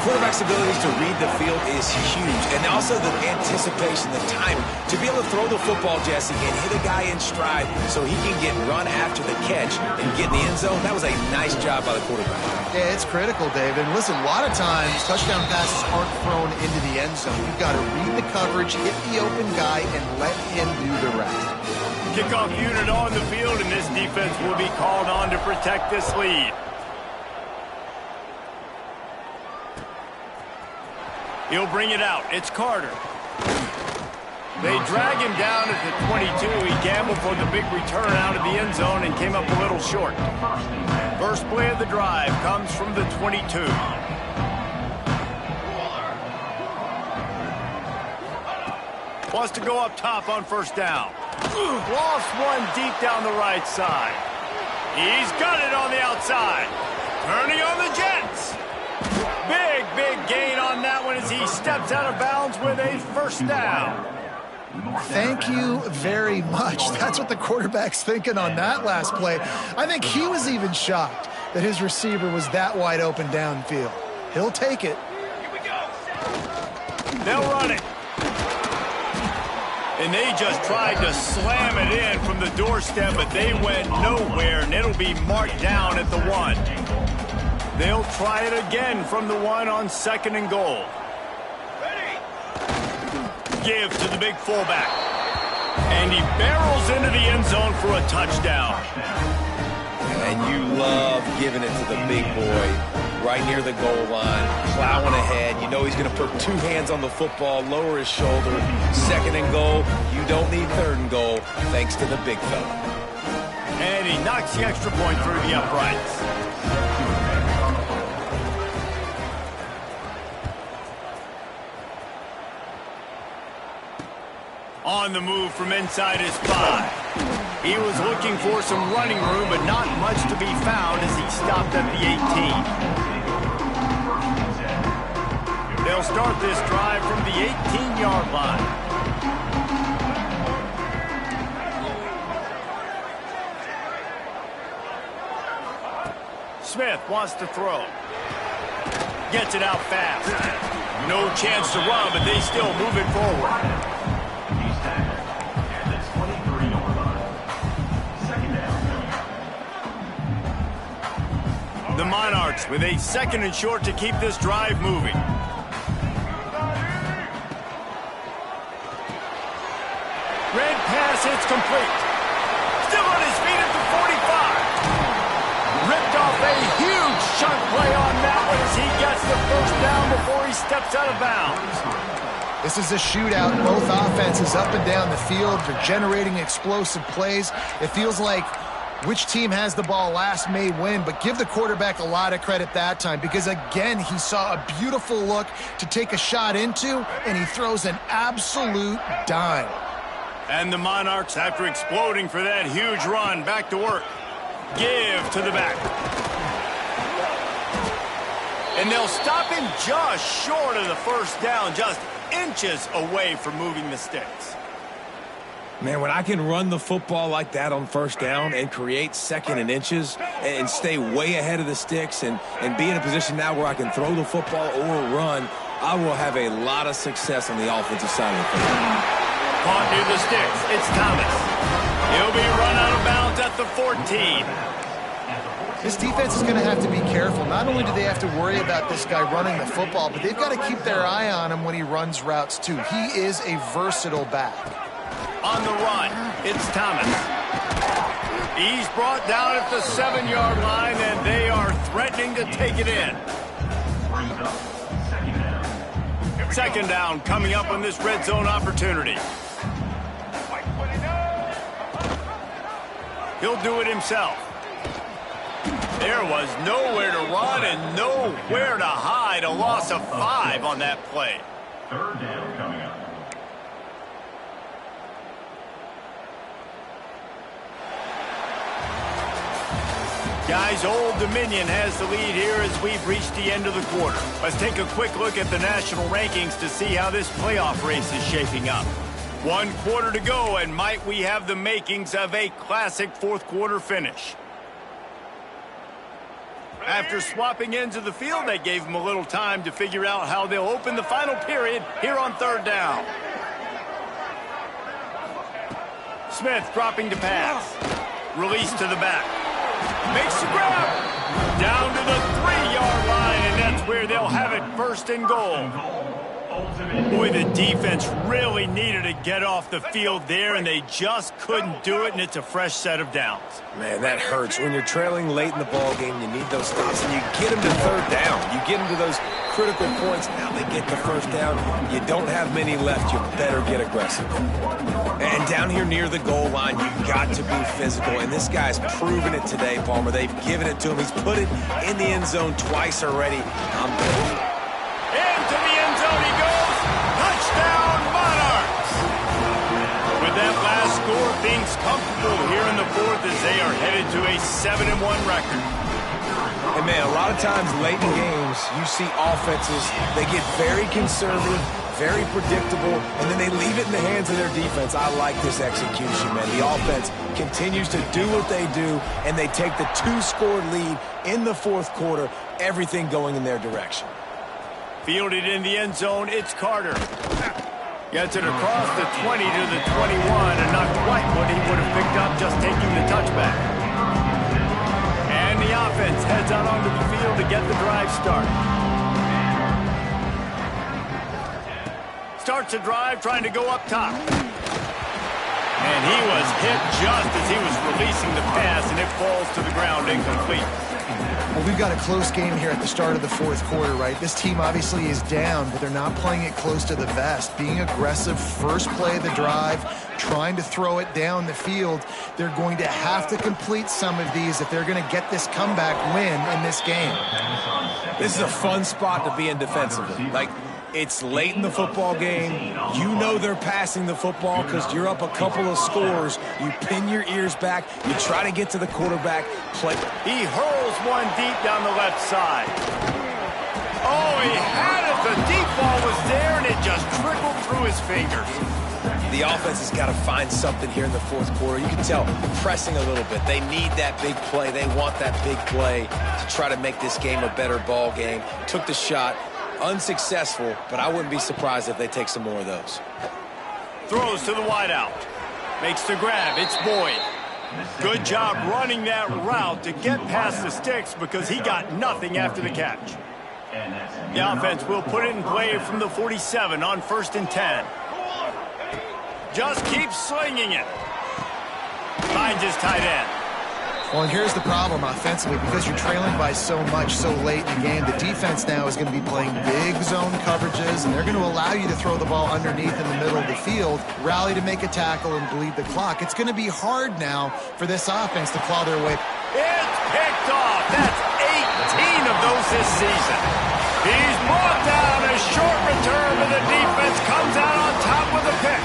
Quarterback's abilities to read the field is huge, and also the anticipation, the timing. To be able to throw the football, Jesse, and hit a guy in stride so he can get run after the catch and get in the end zone, that was a nice job by the quarterback. Yeah, it's critical, David. And listen, a lot of times touchdown passes aren't thrown into the end zone. You've got to read the coverage, hit the open guy, and let him do the rest. Kickoff unit on the field, and this defense will be called on to protect this lead. He'll bring it out. It's Carter. They drag him down at the 22. He gambled for the big return out of the end zone and came up a little short. First play of the drive comes from the 22. Wants to go up top on first down. Lost one deep down the right side. He's got it on the outside. Turning on the Jets. Big gain on that one as he steps out of bounds with a first down. Thank you very much. That's what the quarterback's thinking on that last play. I think he was even shocked that his receiver was that wide open downfield. He'll take it. Here we go. They'll run it. And they just tried to slam it in from the doorstep, but they went nowhere, and it'll be marked down at the 1. They'll try it again from the 1 on 2nd and goal. Ready. Give to the big fullback. And he barrels into the end zone for a touchdown. And you love giving it to the big boy right near the goal line, plowing ahead. You know he's going to put 2 hands on the football, lower his shoulder. 2nd and goal. You don't need 3rd and goal, thanks to the big fella. And he knocks the extra point through the uprights. On the move from inside his 5. He was looking for some running room, but not much to be found as he stopped at the 18. They'll start this drive from the 18-yard line. Smith wants to throw. Gets it out fast. No chance to run, but they still move it forward. The Monarchs with a 2nd and short to keep this drive moving. Red pass hits complete. Still on his feet at the 45. Ripped off a huge chunk play on that one as he gets the first down before he steps out of bounds. This is a shootout. Both offenses up and down the field. They're generating explosive plays. It feels like which team has the ball last may win, but give the quarterback a lot of credit that time because, again, he saw a beautiful look to take a shot into, and he throws an absolute dime. And the Monarchs, after exploding for that huge run, back to work. Give to the back. And they'll stop him just short of the first down, just inches away from moving the sticks. Man, when I can run the football like that on first down and create 2nd and inches and stay way ahead of the sticks and be in a position now where I can throw the football or run, I will have a lot of success on the offensive side of the football. Caught near the sticks. It's Thomas. He'll be run out of bounds at the 14. This defense is going to have to be careful. Not only do they have to worry about this guy running the football, but they've got to keep their eye on him when he runs routes too. He is a versatile back. On the run, it's Thomas. He's brought down at the 7-yard line, and they are threatening to take it in. Second down coming up on this red zone opportunity. He'll do it himself. There was nowhere to run and nowhere to hide. A loss of 5 on that play. Third down coming up. Guys, Old Dominion has the lead here as we've reached the end of the quarter. Let's take a quick look at the national rankings to see how this playoff race is shaping up. 1 quarter to go, and might we have the makings of a classic fourth quarter finish. After swapping ends of the field, they gave them a little time to figure out how they'll open the final period here on third down. Smith dropping to pass. Release to the back. Makes the grab. Down to the 3-yard line, and that's where they'll have it, 1st and goal. Boy, the defense really needed to get off the field there, and they just couldn't do it, and it's a fresh set of downs. Man, that hurts. When you're trailing late in the ball game, you need those stops, and you get them to third down. You get them to those critical points. Now they get the first down. You don't have many left. You better get aggressive. And down here near the goal line, you've got to be physical, and this guy's proven it today, Palmer. They've given it to him. He's put it in the end zone twice already. I'm good. Into the end zone he goes. Touchdown, Monarchs! With that last score, things comfortable here in the fourth as they are headed to a 7-1 record. And, man, a lot of times late in games, you see offenses, they get very conservative, very predictable, and then they leave it in the hands of their defense. I like this execution, man. The offense continues to do what they do, and they take the 2-score lead in the fourth quarter, everything going in their direction. Fielded in the end zone, it's Carter. Gets it across the 20 to the 21, and not quite what he would have picked up just taking the touchback. And the offense heads out onto the field to get the drive started. Starts a drive trying to go up top. And he was hit just as he was releasing the pass, and it falls to the ground incomplete. Well, we've got a close game here at the start of the fourth quarter, right? This team obviously is down, but they're not playing it close to the vest. Being aggressive, first play of the drive, trying to throw it down the field. They're going to have to complete some of these if they're going to get this comeback win in this game. This is a fun spot to be in defensively. Like, it's late in the football game. You know they're passing the football because you're up a couple of scores. You pin your ears back. You try to get to the quarterback. He hurls one deep down the left side. Oh, he had it. The deep ball was there, and it just trickled through his fingers. The offense has got to find something here in the fourth quarter. You can tell pressing a little bit. They need that big play. They want that big play to try to make this game a better ball game. Took the shot. Unsuccessful, but I wouldn't be surprised if they take some more of those. Throws to the wideout. Makes the grab. It's Boyd. Good job running that route to get past the sticks because he got nothing after the catch. The offense will put it in play from the 47 on 1st and 10. Just keeps slinging it. Finds his tight end. Well, and here's the problem offensively. Because you're trailing by so much so late in the game, the defense now is going to be playing big zone coverages, and they're going to allow you to throw the ball underneath in the middle of the field, rally to make a tackle, and bleed the clock. It's going to be hard now for this offense to claw their way. It's picked off. That's 18 of those this season. He's brought down. A short return, and the defense comes out on top with a pick.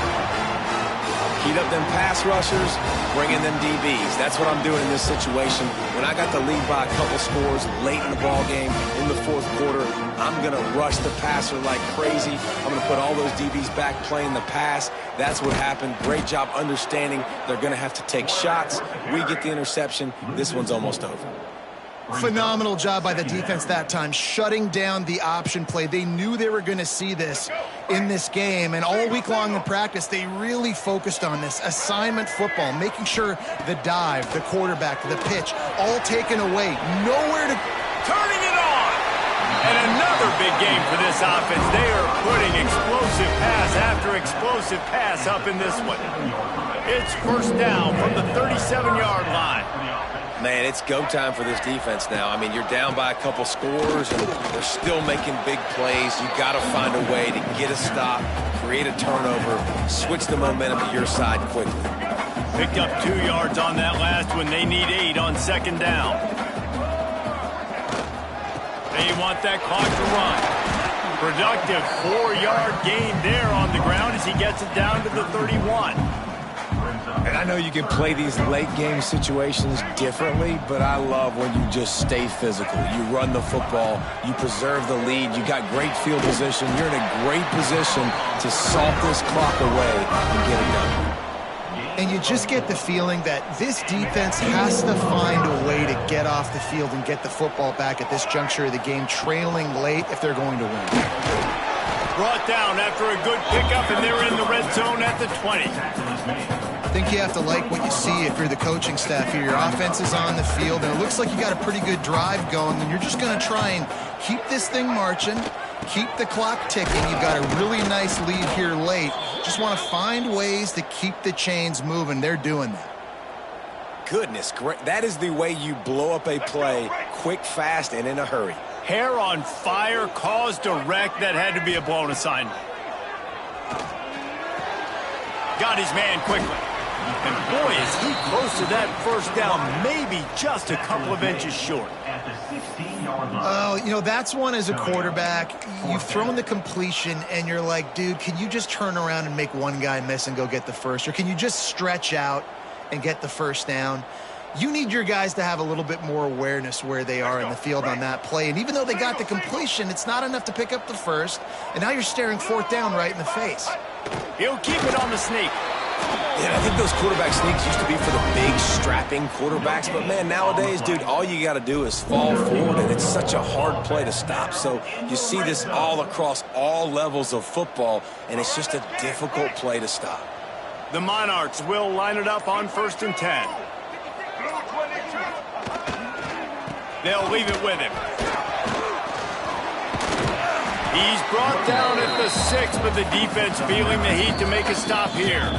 Heat up them pass rushers, bring in them DBs. That's what I'm doing in this situation. When I got the lead by a couple scores late in the ball game, in the fourth quarter, I'm going to rush the passer like crazy. I'm going to put all those DBs back playing the pass. That's what happened. Great job understanding they're going to have to take shots. We get the interception. This one's almost over. Phenomenal job by the defense that time, shutting down the option play. They knew they were going to see this in this game, and all week long in practice, they really focused on this assignment football, making sure the dive, the quarterback, the pitch, all taken away. Nowhere to... Turning it on! And another big game for this offense. They are putting explosive pass after explosive pass up in this one. It's first down from the 37-yard line. Man, it's go time for this defense now. I mean, you're down by a couple scores, and they're still making big plays. You got to find a way to get a stop, create a turnover, switch the momentum to your side quickly. Picked up 2 yards on that last one. They need 8 on second down. They want that clock to run. Productive 4-yard gain there on the ground as he gets it down to the 31. And I know you can play these late-game situations differently, but I love when you just stay physical. You run the football, you preserve the lead, you got great field position, you're in a great position to salt this clock away and get it done. And you just get the feeling that this defense has to find a way to get off the field and get the football back at this juncture of the game, trailing late if they're going to win. Brought down after a good pickup, and they're in the red zone at the 20. I think you have to like what you see if you're the coaching staff here. Your offense is on the field, and it looks like you got a pretty good drive going, and you're just going to try and keep this thing marching, keep the clock ticking. You've got a really nice lead here late. Just want to find ways to keep the chains moving. They're doing that. Goodness, great. That is the way you blow up a play quick, fast, and in a hurry. Hair on fire, cause direct. That had to be a blown assignment. Got his man quickly. And boy, is he close to that first down, maybe just a couple of inches short. Oh, you know, that's one as a quarterback. You've thrown the completion, and you're like, dude, can you just turn around and make one guy miss and go get the first? Or can you just stretch out and get the first down? You need your guys to have a little bit more awareness where they are in the field on that play. And even though they got the completion, it's not enough to pick up the first. And now you're staring fourth down right in the face. He'll keep it on the sneak. Yeah, I think those quarterback sneaks used to be for the big, strapping quarterbacks. But, man, nowadays, dude, all you got to do is fall forward, and it's such a hard play to stop. So you see this all across all levels of football, and it's just a difficult play to stop. The Monarchs will line it up on 1st and 10. They'll leave it with him. He's brought down at the 6, but the defense feeling the heat to make a stop here.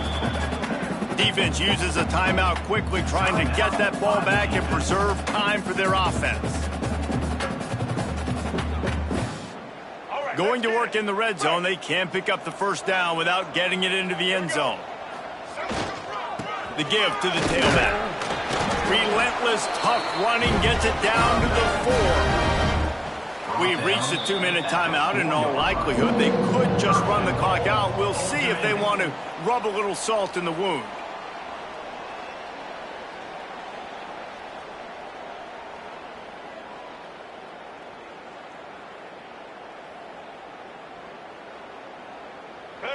Defense uses a timeout quickly, trying to get that ball back and preserve time for their offense. Going to work in the red zone, they can pick up the first down without getting it into the end zone. The give to the tailback. Relentless, tough running, gets it down to the 4. We've reached a 2-minute timeout. In all likelihood, they could just run the clock out. We'll see if they want to rub a little salt in the wound.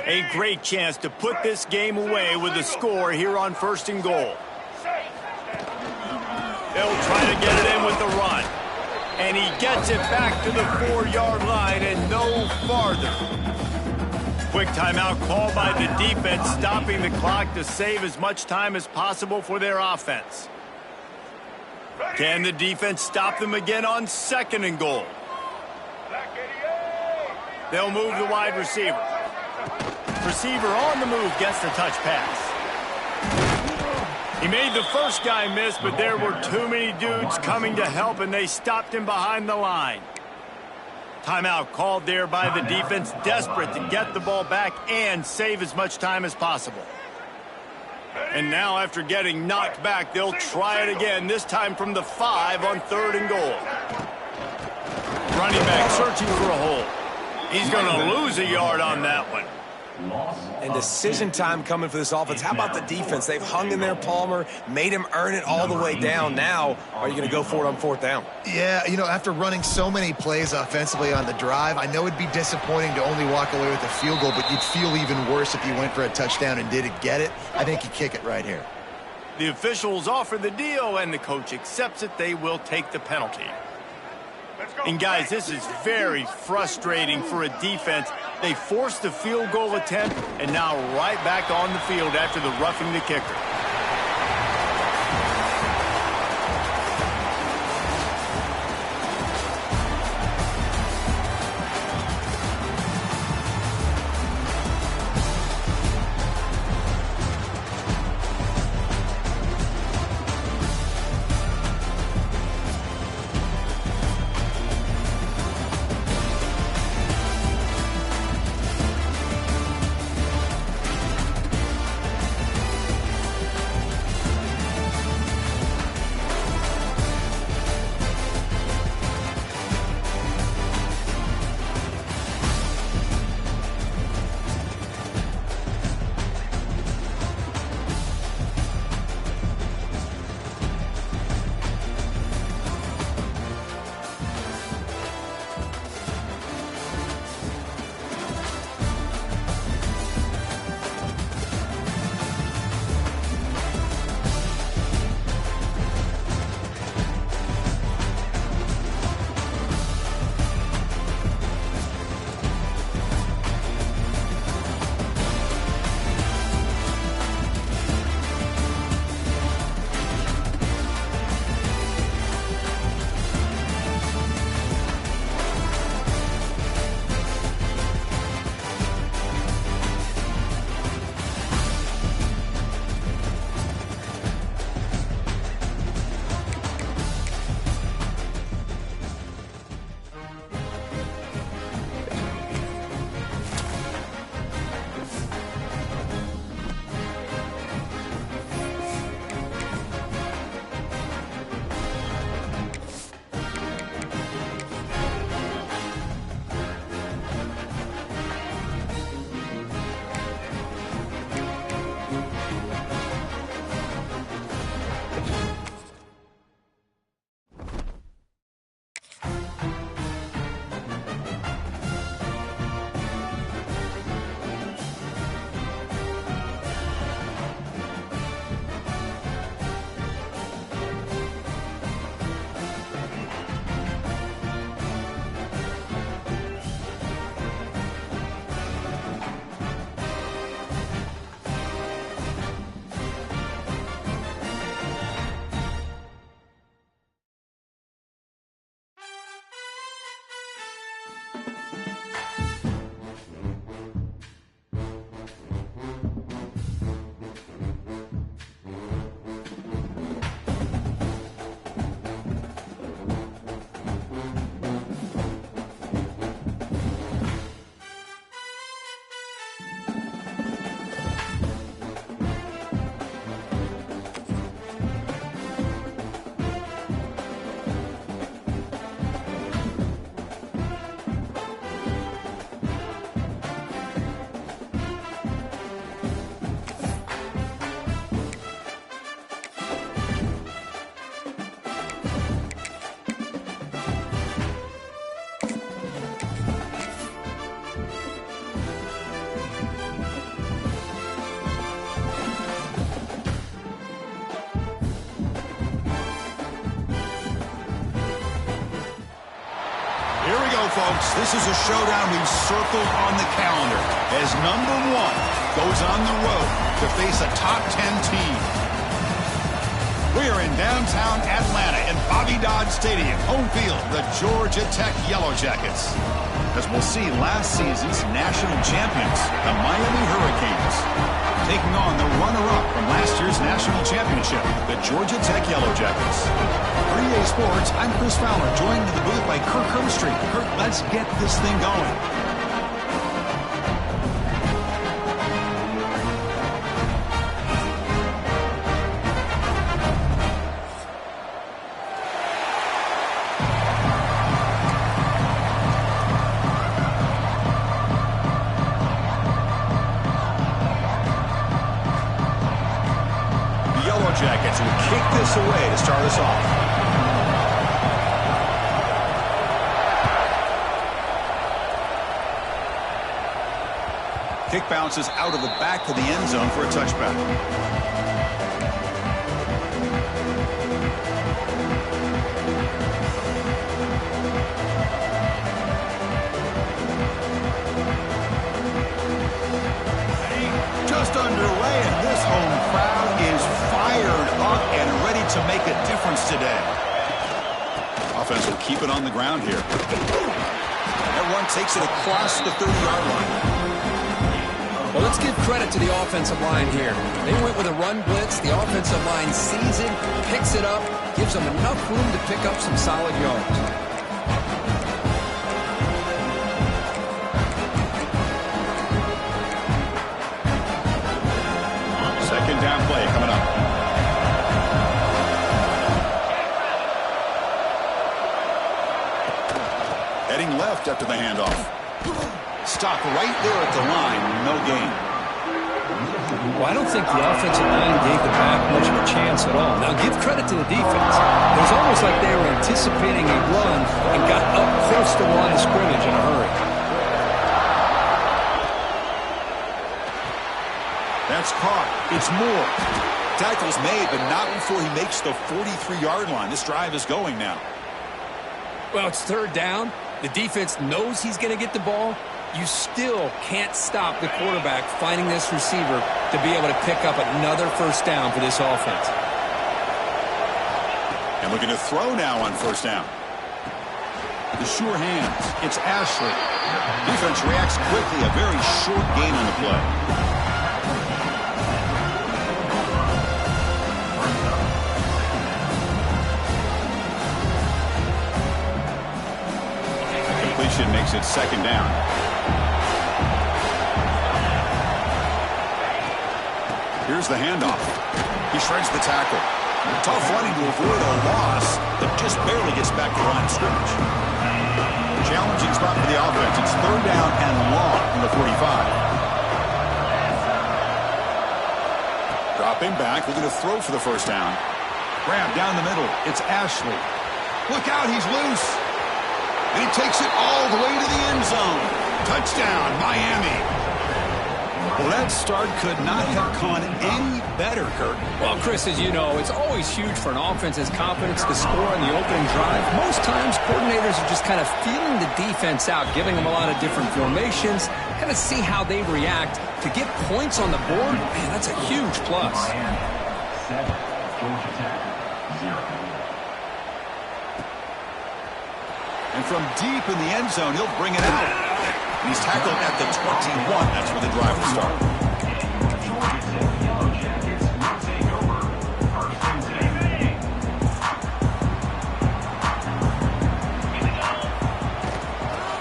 A great chance to put this game away with a score here on 1st and goal. They'll try to get it in with the run. And he gets it back to the 4-yard line and no farther. Quick timeout called by the defense, stopping the clock to save as much time as possible for their offense. Can the defense stop them again on 2nd and goal? They'll move the wide receiver. Receiver on the move gets the touch pass. He made the first guy miss, but there were too many dudes coming to help, and they stopped him behind the line. Timeout called there by the defense, desperate to get the ball back and save as much time as possible. And now, after getting knocked back, they'll try it again, this time from the 5 on 3rd and goal. Running back searching for a hole. He's going to lose a yard on that one. Loss And of decision 10. time coming for this offense. How about the defense? They've hung in there, Palmer, made him earn it all the way down. Now, are you going to go for it on 4th down? Yeah, you know, after running so many plays offensively on the drive, I know it'd be disappointing to only walk away with a field goal, but you'd feel even worse if you went for a touchdown and didn't get it. I think you kick it right here. The officials offer the deal, and the coach accepts it. They will take the penalty. And, guys, this is very frustrating for a defense. They forced the field goal attempt, and now right back on the field after the roughing the kicker. Folks, this is a showdown we've circled on the calendar as number 1 goes on the road to face a top 10 team. We are in downtown Atlanta in Bobby Dodd Stadium, home field, the Georgia Tech Yellow Jackets. As we'll see last season's national champions, the Miami Hurricanes, taking on the runner-up from last year's national championship, the Georgia Tech Yellow Jackets. For EA Sports, I'm Chris Fowler, joined in the booth by Kirk Herbstreit. Kirk, let's get this thing going. defense will kick this away to start us off. Kick bounces out of the back of the end zone for a touchback. Just underway, and this home crowd is fired up and ready to make a difference today. Offense will keep it on the ground here. Everyone takes it across the 30-yard line. Well, let's give credit to the offensive line here. They went with a run blitz. The offensive line sees it, picks it up, gives them enough room to pick up some solid yards. Second down play coming up. Heading left after the handoff. Stop right there at the line. No gain. Well, I don't think the offensive line gave the back much of a chance at all. Now, give credit to the defense. It was almost like they were anticipating a run and got up close to the line of scrimmage in a hurry. That's caught. It's Moore. Tackle's made, but not before he makes the 43-yard line. This drive is going now. Well, it's third down. The defense knows he's going to get the ball. You still can't stop the quarterback finding this receiver to be able to pick up another first down for this offense. And looking to throw now on first down. The sure hands. It's Ashley. Defense reacts quickly. A very short gain on the play. Completion makes it second down. Here's the handoff. He shreds the tackle. Tough running to avoid a loss, but just barely gets back to the line of scrimmage. Challenging spot for the offense. It's third down and long from the 45. Dropping back, looking to throw for the first down. Grab down the middle. It's Ashley. Look out, he's loose. And he takes it all the way to the end zone. Touchdown, Miami. Well, that start could not have gone any better, Kurt. Well, Chris, as you know, it's always huge for an offense's confidence to score on the opening drive. Most times, coordinators are just kind of feeling the defense out, giving them a lot of different formations, kind of see how they react. To get points on the board, man, that's a huge plus. And from deep in the end zone, he'll bring it out. And he's tackled at the 21. That's where the drive will start.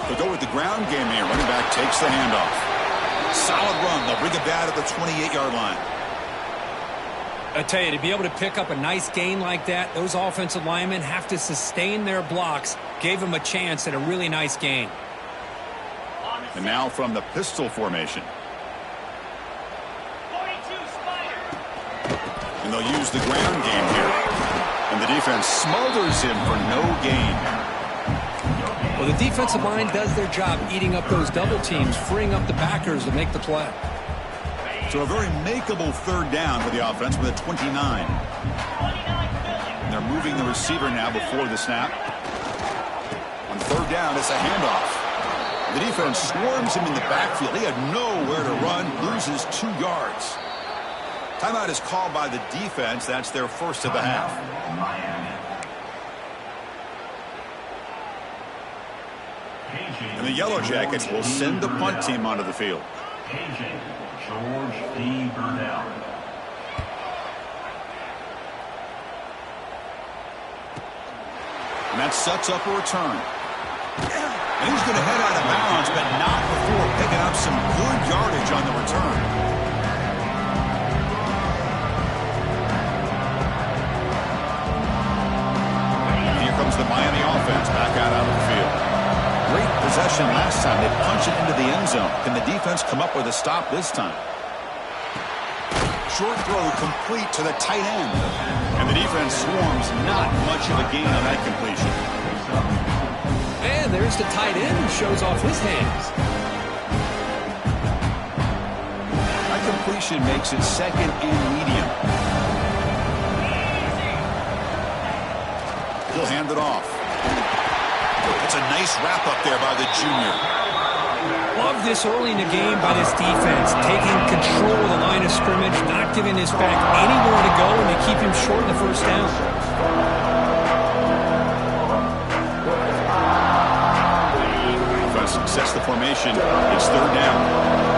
They'll go with the ground game here. Running back takes the handoff. Solid run. They'll bring it back at the 28-yard line. I tell you, to be able to pick up a nice gain like that, those offensive linemen have to sustain their blocks. Gave them a chance at a really nice gain. And now from the pistol formation. And they'll use the ground game here. And the defense smothers him for no gain. Well, the defensive line does their job eating up those double teams, freeing up the backers to make the play. So a very makeable third down for the offense with a 29. And they're moving the receiver now before the snap. On third down, it's a handoff. The defense swarms him in the backfield. He had nowhere to run, loses 2 yards. Timeout is called by the defense. That's their first of the half. And the Yellow Jackets will send the punt team onto the field. And that sets up a return. And he's going to head out of bounds, but not before picking up some good yardage on the return. And here comes the Miami offense back out of the field. Great possession last time. They punch it into the end zone. Can the defense come up with a stop this time? Short throw complete to the tight end. And the defense swarms, not much of a gain on that completion. And there's the tight end who shows off his hands. That completion makes it second and medium. He'll hand it off. It's a nice wrap up there by the junior. Love this early in the game by this defense, taking control of the line of scrimmage, not giving this back anywhere to go, and they keep him short in the first down. Defense sets the formation. It's third down.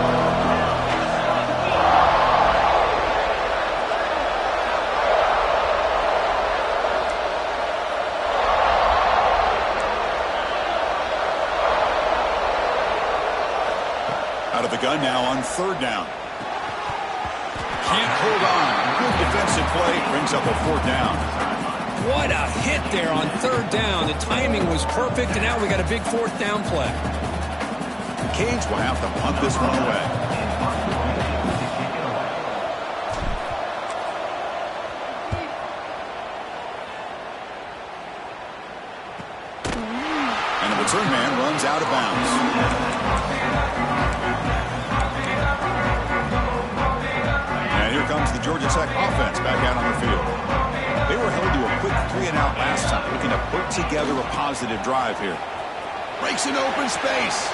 Out of the gun now on third down. Can't hold on. Good defensive play. Brings up a fourth down. What a hit there on third down. The timing was perfect, and now we got a big fourth down play. The Canes will have to punt this one away. And the return man runs out of bounds. Comes the Georgia Tech offense back out on the field. They were held to a quick 3-and-out last time, looking to put together a positive drive here. Breaks an open space.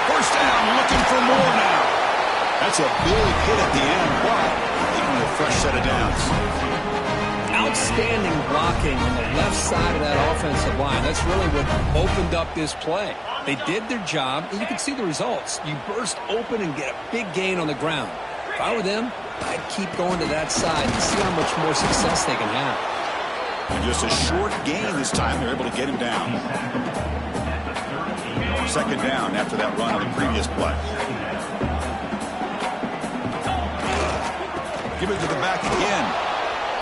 First down, looking for more now. That's a big hit at the end, but leaving a fresh set of downs. Outstanding blocking on the left side of that offensive line. That's really what opened up this play. They did their job, and you can see the results. You burst open and get a big gain on the ground. If I were them, I'd keep going to that side and see how much more success they can have. And just a short gain this time. They're able to get him down. Second down after that run on the previous play. Give it to the back again.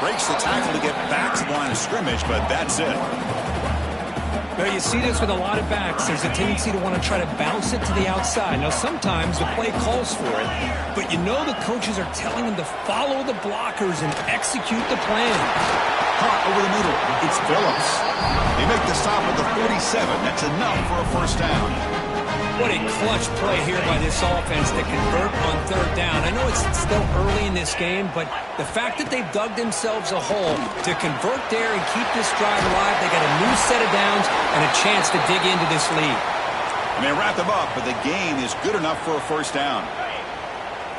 Breaks the tackle to get back to the line of scrimmage, but that's it. Well, you see this with a lot of backs. There's a tendency to want to try to bounce it to the outside. Now, sometimes the play calls for it, but you know the coaches are telling them to follow the blockers and execute the plan. Caught over the middle. It's Phillips. They make the stop at the 47. That's enough for a first down. What a clutch play here by this offense to convert on third down. I know it's still early in this game, but the fact that they've dug themselves a hole to convert there and keep this drive alive, they got a new set of downs and a chance to dig into this lead. And they wrap them up, but the gain is good enough for a first down.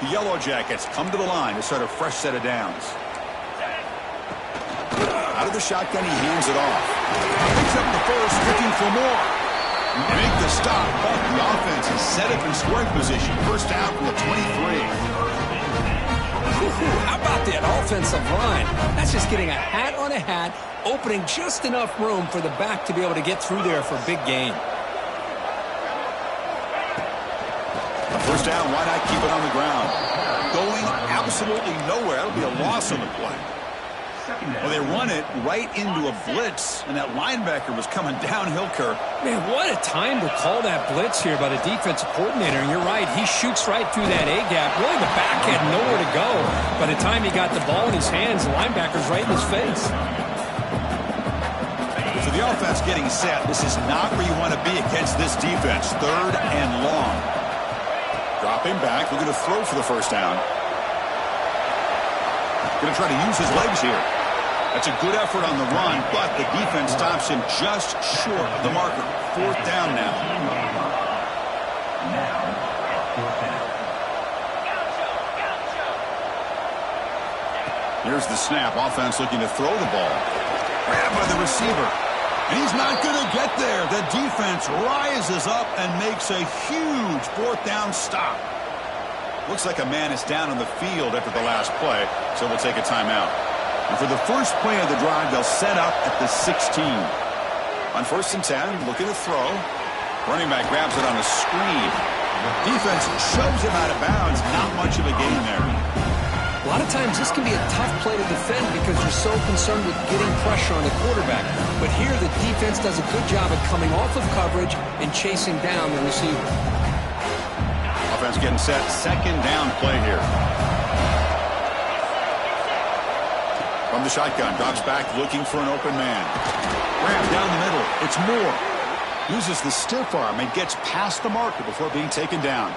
The Yellow Jackets come to the line to start a fresh set of downs. Out of the shotgun, he hands it off. Picks up the first, looking for more. Make the stop, but the offense is set up in scoring position. First down from the 23. How about that offensive line? That's just getting a hat on a hat, opening just enough room for the back to be able to get through there for a big gain. First down, why not keep it on the ground? Going absolutely nowhere. That'll be a loss on the play. Well, they run it right into a blitz, and that linebacker was coming downhill, Kirk. Man, what a time to call that blitz here by the defensive coordinator. And you're right, he shoots right through that A-gap. Really, the back had nowhere to go. By the time he got the ball in his hands, the linebacker's right in his face. So the offense getting set. This is not where you want to be against this defense. Third and long. Dropping back, looking to throw for the first down. Going to try to use his legs here. That's a good effort on the run, but the defense stops him just short of the marker. Fourth down now. Here's the snap. Offense looking to throw the ball. Grabbed by the receiver. And he's not going to get there. The defense rises up and makes a huge fourth down stop. Looks like a man is down on the field after the last play, so we'll take a timeout. And for the first play of the drive, they'll set up at the 16. On first and 10, looking to throw. Running back grabs it on a screen. Defense shoves him out of bounds. Not much of a gain there. A lot of times this can be a tough play to defend because you're so concerned with getting pressure on the quarterback. But here the defense does a good job of coming off of coverage and chasing down the receiver. Offense getting set. Second down play here. From the shotgun, drops back looking for an open man. Grab down the middle. It's Moore. Uses the stiff arm and gets past the marker before being taken down.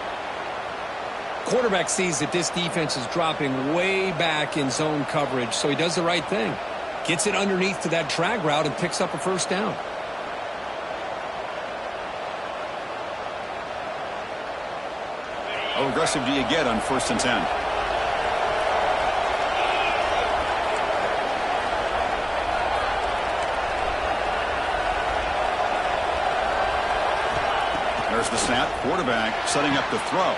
Quarterback sees that this defense is dropping way back in zone coverage, so he does the right thing. Gets it underneath to that drag route and picks up a first down. How aggressive do you get on 1st and 10? There's the snap. Quarterback setting up the throw.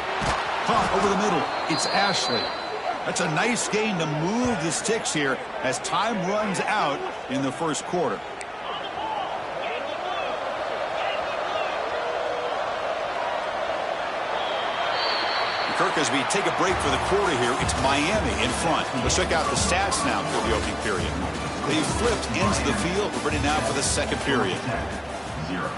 Caught over the middle. It's Ashley. That's a nice gain to move the sticks here as time runs out in the first quarter. Kirk, as we take a break for the quarter here, it's Miami in front. Let's check out the stats now for the opening period. They flipped into the field. We're ready now for the second period. 0.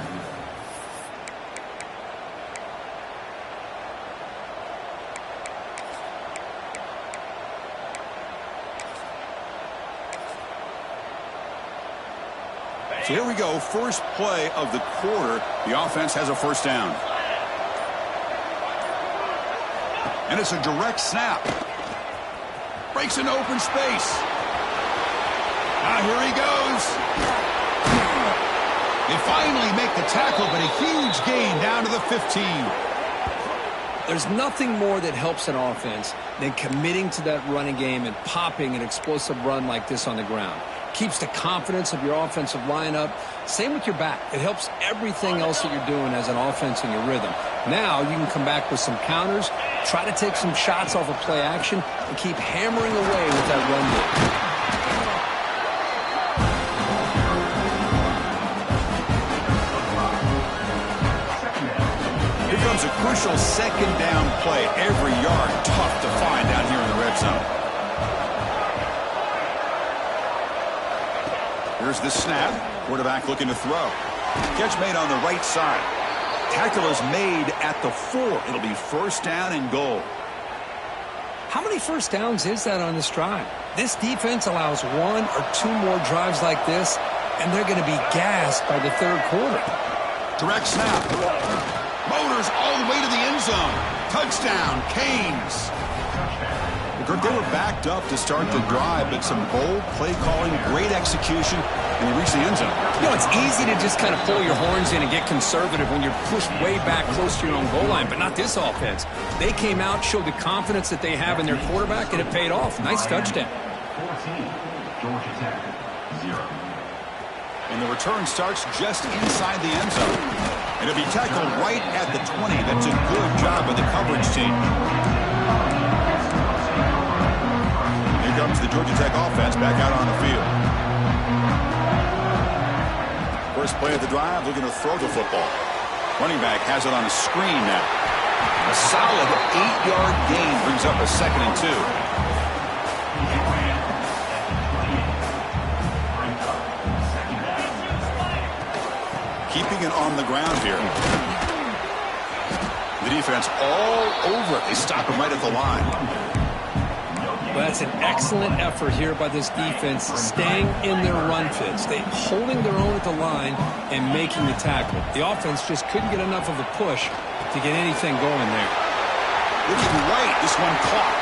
So here we go, first play of the quarter. The offense has a first down. And it's a direct snap. Breaks into open space. Now here he goes. They finally make the tackle, but a huge gain down to the 15. There's nothing more that helps an offense than committing to that running game and popping an explosive run like this on the ground. Keeps the confidence of your offensive lineup. Same with your back. It helps everything else that you're doing as an offense in your rhythm. Now you can come back with some counters, try to take some shots off of play action, and keep hammering away with that run game. Here comes a crucial second down play. Every yard tough to find down here in the red zone. Here's the snap. Quarterback looking to throw. Catch made on the right side. Tackle is made at the 4. It'll be first down and goal. How many first downs is that on this drive? This defense allows 1 or 2 more drives like this, and they're going to be gassed by the third quarter. Direct snap. Motors all the way to the end zone. Touchdown, Canes. They were backed up to start the drive, but some bold play calling, great execution, and they reached the end zone. You know, it's easy to just kind of pull your horns in and get conservative when you're pushed way back close to your own goal line, but not this offense. They came out, showed the confidence that they have in their quarterback, and it paid off. Nice touchdown. 14. Georgia Tech, 0. And the return starts just inside the end zone. And it'll be tackled right at the 20. That's a good job of the coverage team. Here comes the Georgia Tech offense back out on the field. First play of the drive, looking to throw the football. Running back has it on a screen now. A solid 8-yard gain brings up a 2nd and 2. Keeping it on the ground here. The defense all over it. They stop him right at the line. Well, that's an excellent effort here by this defense, staying in their run fits. They holding their own at the line and making the tackle. The offense just couldn't get enough of a push to get anything going there. Looking right, this one caught.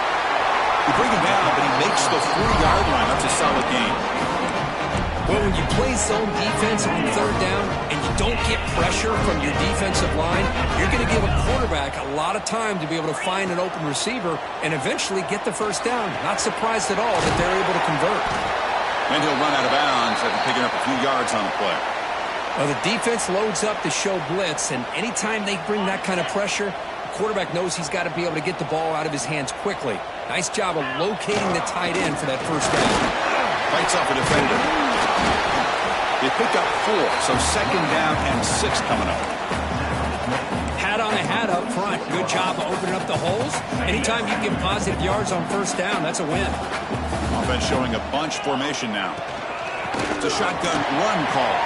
You bring him down, but he makes the 40-yard line. That's a solid gain. Well, when you play zone defense on third down and you don't get pressure from your defensive line, you're going to give a quarterback a lot of time to be able to find an open receiver and eventually get the first down. Not surprised at all that they're able to convert. And he'll run out of bounds after picking up a few yards on the play. Well, the defense loads up to show blitz, and anytime they bring that kind of pressure, the quarterback knows he's got to be able to get the ball out of his hands quickly. Nice job of locating the tight end for that first down. Fights off a defender. They pick up 4, so 2nd down and 6 coming up. Hat on a hat up front. Good job of opening up the holes. Anytime you get positive yards on first down, that's a win. Offense showing a bunch formation now. It's a shotgun run call.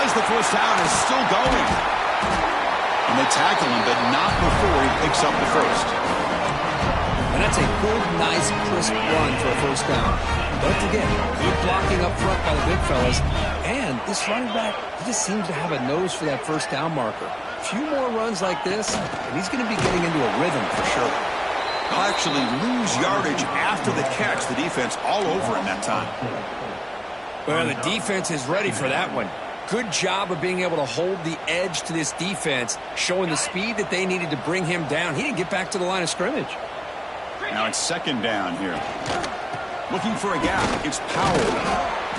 As the first down is still going. And they tackle him, but not before he picks up the first. And that's a good, nice, crisp run for a first down. Don't forget, good blocking up front by the big fellas. And this running back, he just seems to have a nose for that first down marker. A few more runs like this, and he's going to be getting into a rhythm for sure. He'll actually lose yardage after the catch. The defense all over him that time. Well, the defense is ready for that one. Good job of being able to hold the edge to this defense, showing the speed that they needed to bring him down. He didn't get back to the line of scrimmage. Now it's second down here. Looking for a gap. It's Powell.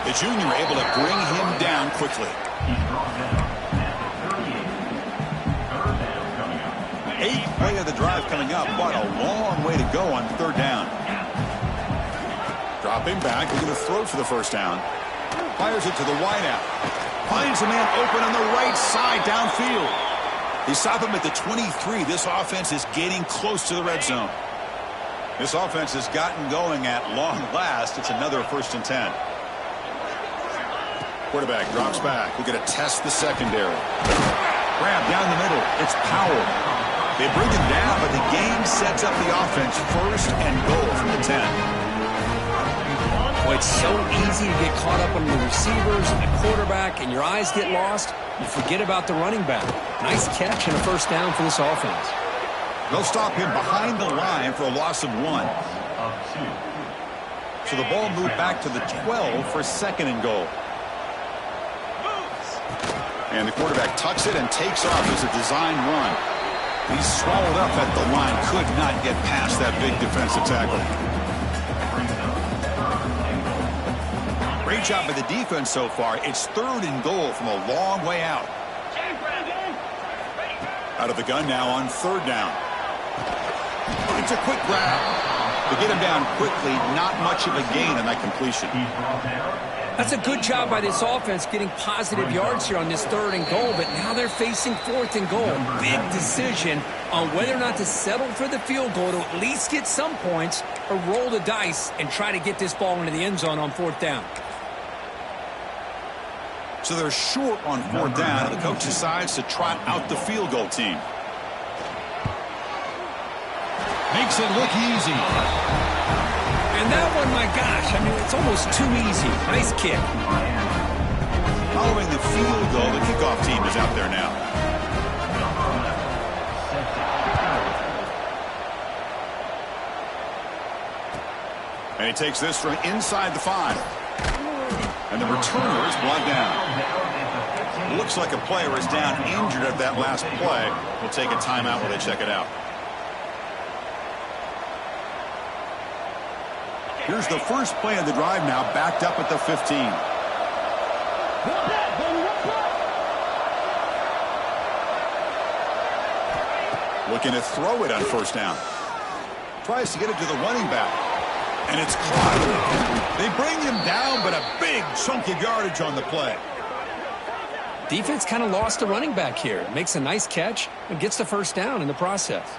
The junior able to bring him down quickly. Eighth play of the drive coming up. What a long way to go on third down. Dropping back. Looking to throw for the first down. Fires it to the wideout. Finds a man open on the right side downfield. They stop him at the 23. This offense is getting close to the red zone. This offense has gotten going at long last. It's another 1st and 10. Quarterback drops back. We're going to test the secondary. Grab down the middle. It's Powell. They bring him down, but the game sets up the offense 1st and goal from the 10. Well, it's so easy to get caught up on the receivers and the quarterback, and your eyes get lost. You forget about the running back. Nice catch and a first down for this offense. They'll stop him behind the line for a loss of 1. So the ball moved back to the 12 for 2nd and goal. And the quarterback tucks it and takes off as a design run. He's swallowed up at the line. Could not get past that big defensive tackle. Great job by the defense so far. It's 3rd and goal from a long way out. Out of the gun now on 3rd down. It's a quick grab. To get him down quickly, not much of a gain on that completion. That's a good job by this offense getting positive yards here on this 3rd and goal, but now they're facing 4th and goal. Big decision on whether or not to settle for the field goal to at least get some points or roll the dice and try to get this ball into the end zone on 4th down. So they're short on 4th down, and the coach decides to trot out the field goal team. Makes it look easy. And that one, my gosh, I mean, it's almost too easy. Nice kick. Following the field goal, the kickoff team is out there now. And he takes this from inside the 5. And the returner is brought down. Looks like a player is down injured at that last play. We'll take a timeout while they check it out. Here's the first play of the drive now, backed up at the 15. Looking to throw it on 1st down. Tries to get it to the running back. And it's caught. They bring him down, but a big chunk of yardage on the play. Defense kind of lost the running back here. Makes a nice catch and gets the first down in the process.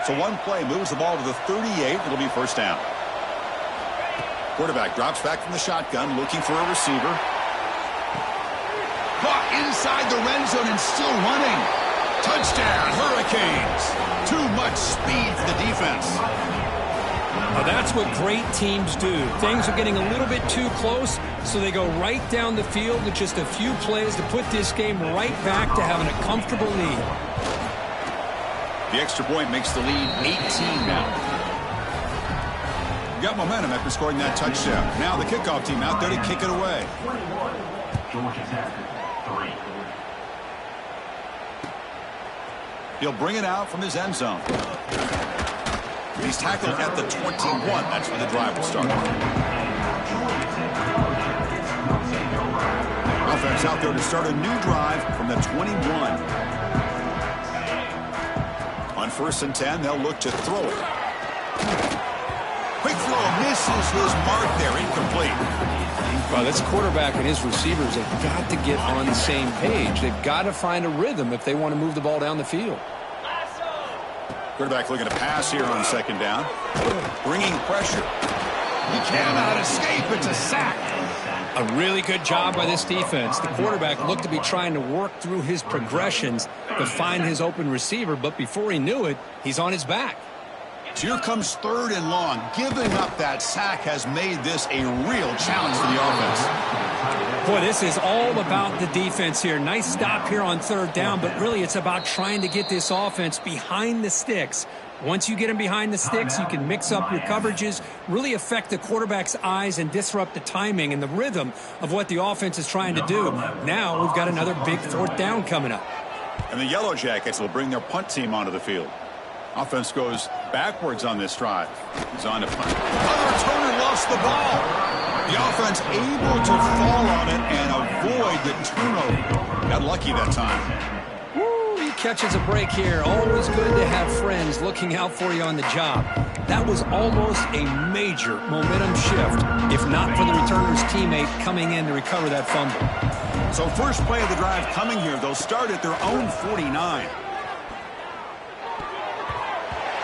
So one play moves the ball to the 38. It'll be 1st down. Quarterback drops back from the shotgun, looking for a receiver. Caught inside the red zone and still running. Touchdown, Hurricanes. Too much speed for the defense. Well, that's what great teams do. Things are getting a little bit too close, so they go right down the field with just a few plays to put this game right back to having a comfortable lead. The extra point makes the lead 18 now. Got momentum after scoring that touchdown. Now the kickoff team out there to kick it away. Georgia Tech, 3. He'll bring it out from his end zone. He's tackled at the 21. That's where the drive will start. Offense out there to start a new drive from the 21. On 1st and 10, they'll look to throw it. Quick throw misses his mark there, incomplete. Well, this quarterback and his receivers have got to get on the same page. They've got to find a rhythm if they want to move the ball down the field. Quarterback looking to pass here on second down. Bringing pressure. He cannot escape. It's a sack. A really good job by this defense. The quarterback looked to be trying to work through his progressions to find his open receiver, but before he knew it, he's on his back. So here comes 3rd and long. Giving up that sack has made this a real challenge for the offense. Boy, this is all about the defense here. Nice stop here on 3rd down, but really it's about trying to get this offense behind the sticks. Once you get them behind the sticks, you can mix up your coverages, really affect the quarterback's eyes and disrupt the timing and the rhythm of what the offense is trying to do. Now we've got another big 4th down coming up. And the Yellow Jackets will bring their punt team onto the field. Offense goes backwards on this drive. He's on to punt. Another returner lost the ball. The offense able to fall on it and avoid the turnover. Got lucky that time. Woo, he catches a break here. Always good to have friends looking out for you on the job. That was almost a major momentum shift, if not for the returner's teammate coming in to recover that fumble. So first play of the drive coming here. They'll start at their own 49.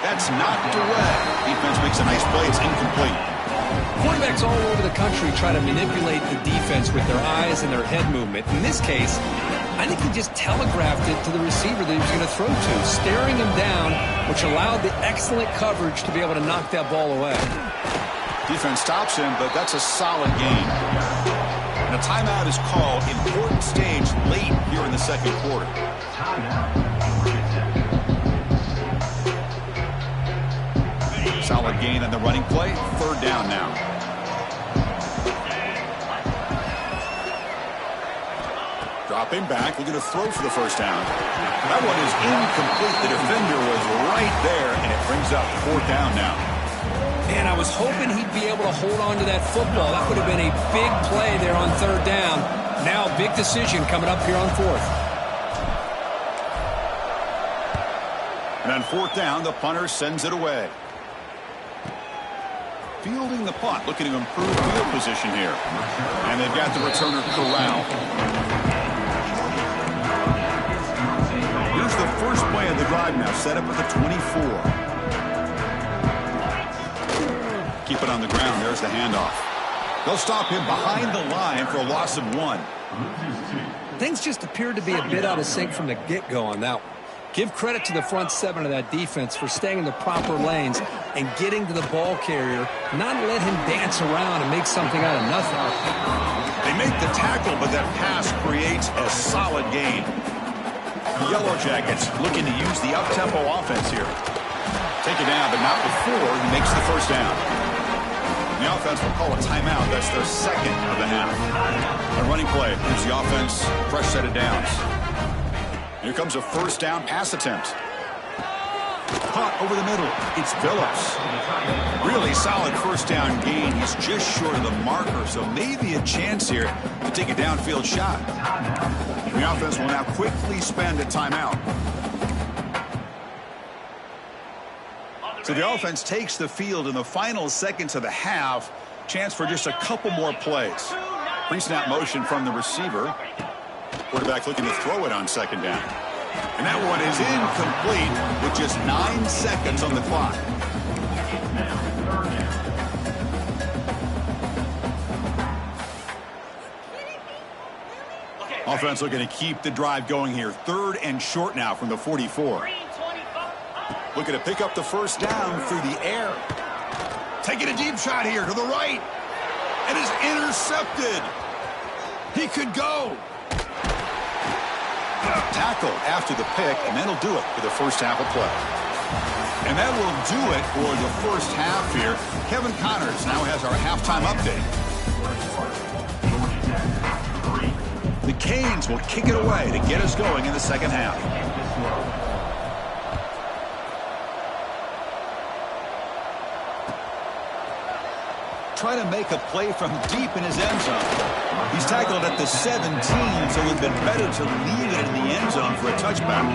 That's knocked away. Defense makes a nice play. It's incomplete. Quarterbacks all over the country try to manipulate the defense with their eyes and their head movement. In this case, I think he just telegraphed it to the receiver that he was going to throw to, staring him down, which allowed the excellent coverage to be able to knock that ball away. Defense stops him, but that's a solid gain. And a timeout is called. Important stage late here in the second quarter. Solid gain on the running play. 3rd down now. Dropping back, looking to throw for the first down. That one is incomplete. The defender was right there, and it brings up 4th down now. Man, I was hoping he'd be able to hold on to that football. That would have been a big play there on 3rd down. Now, big decision coming up here on 4th. And on 4th down, the punter sends it away. Fielding the punt, looking to improve field position here. And they've got the returner corralled. Here's the first play of the drive now, set up at the 24. Keep it on the ground. There's the handoff. They'll stop him behind the line for a loss of 1. Things just appeared to be a bit out of sync from the get-go on that one. Give credit to the front 7 of that defense for staying in the proper lanes and getting to the ball carrier, not let him dance around and make something out of nothing. They make the tackle, but that pass creates a solid gain. The Yellow Jackets looking to use the up-tempo offense here. Take it down, but not before he makes the first down. The offense will call a timeout. That's their 2nd of the half. A running play gives the offense a fresh set of downs. Here comes a first down pass attempt. Caught over the middle. It's Phillips. Really solid first down gain. He's just short of the marker, so maybe a chance here to take a downfield shot. The offense will now quickly spend a timeout. So the offense takes the field in the final seconds of the half. Chance for just a couple more plays. Pre-snap motion from the receiver. Quarterback looking to throw it on 2nd down. And that one is incomplete with just 9 seconds on the clock. Offense looking to keep the drive going here. 3rd and short now from the 44. Looking to pick up the first down through the air. Taking a deep shot here to the right. And is intercepted. He could go. Tackle after the pick, and that'll do it for the first half of play. And that will do it for the first half here. Kevin Connors now has our halftime update. The Canes will kick it away to get us going in the second half. Try to make a play from deep in his end zone. He's tackled at the 17, so it would have been better to leave it in the end zone for a touchback.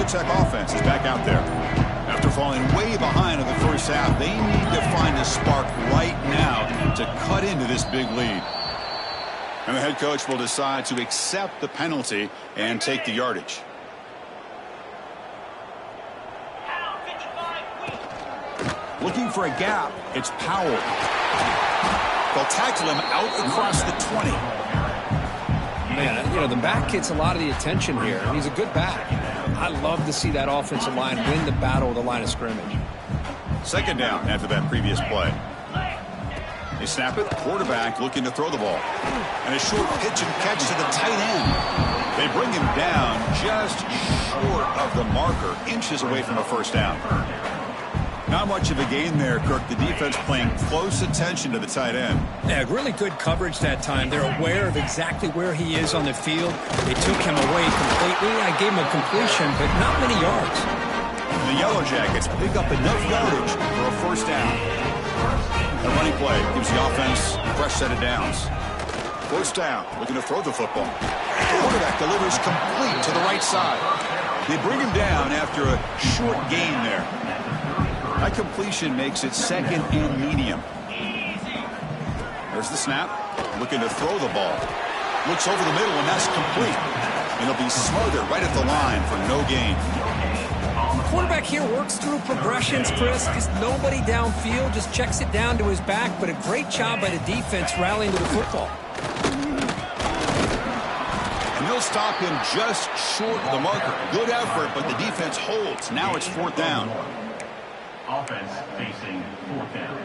Tech offense is back out there. After falling way behind in the first half, they need to find a spark right now to cut into this big lead. And the head coach will decide to accept the penalty and take the yardage. Looking for a gap, it's Powell. They'll tackle him out across the 20. Man, you know, the back gets a lot of the attention here, and he's a good back. I love to see that offensive line win the battle of the line of scrimmage. Second down after that previous play. They snap it, quarterback looking to throw the ball. And a short pitch and catch to the tight end. They bring him down just short of the marker, inches away from a first down. Not much of a gain there, Kirk. The defense paying close attention to the tight end. Yeah, really good coverage that time. They're aware of exactly where he is on the field. They took him away completely. I gave him a completion, but not many yards. The Yellow Jackets pick up enough yardage for a first down. The running play gives the offense a fresh set of downs. First down, looking to throw the football. The quarterback delivers complete to the right side. They bring him down after a short gain there. That completion makes it second and medium. There's the snap. Looking to throw the ball. Looks over the middle, and that's complete. And he'll be smothered right at the line for no gain. The quarterback here works through progressions, Chris. Just nobody downfield, just checks it down to his back. But a great job by the defense rallying to the football. And they'll stop him just short of the marker. Good effort, but the defense holds. Now it's fourth down. Offense facing fourth down.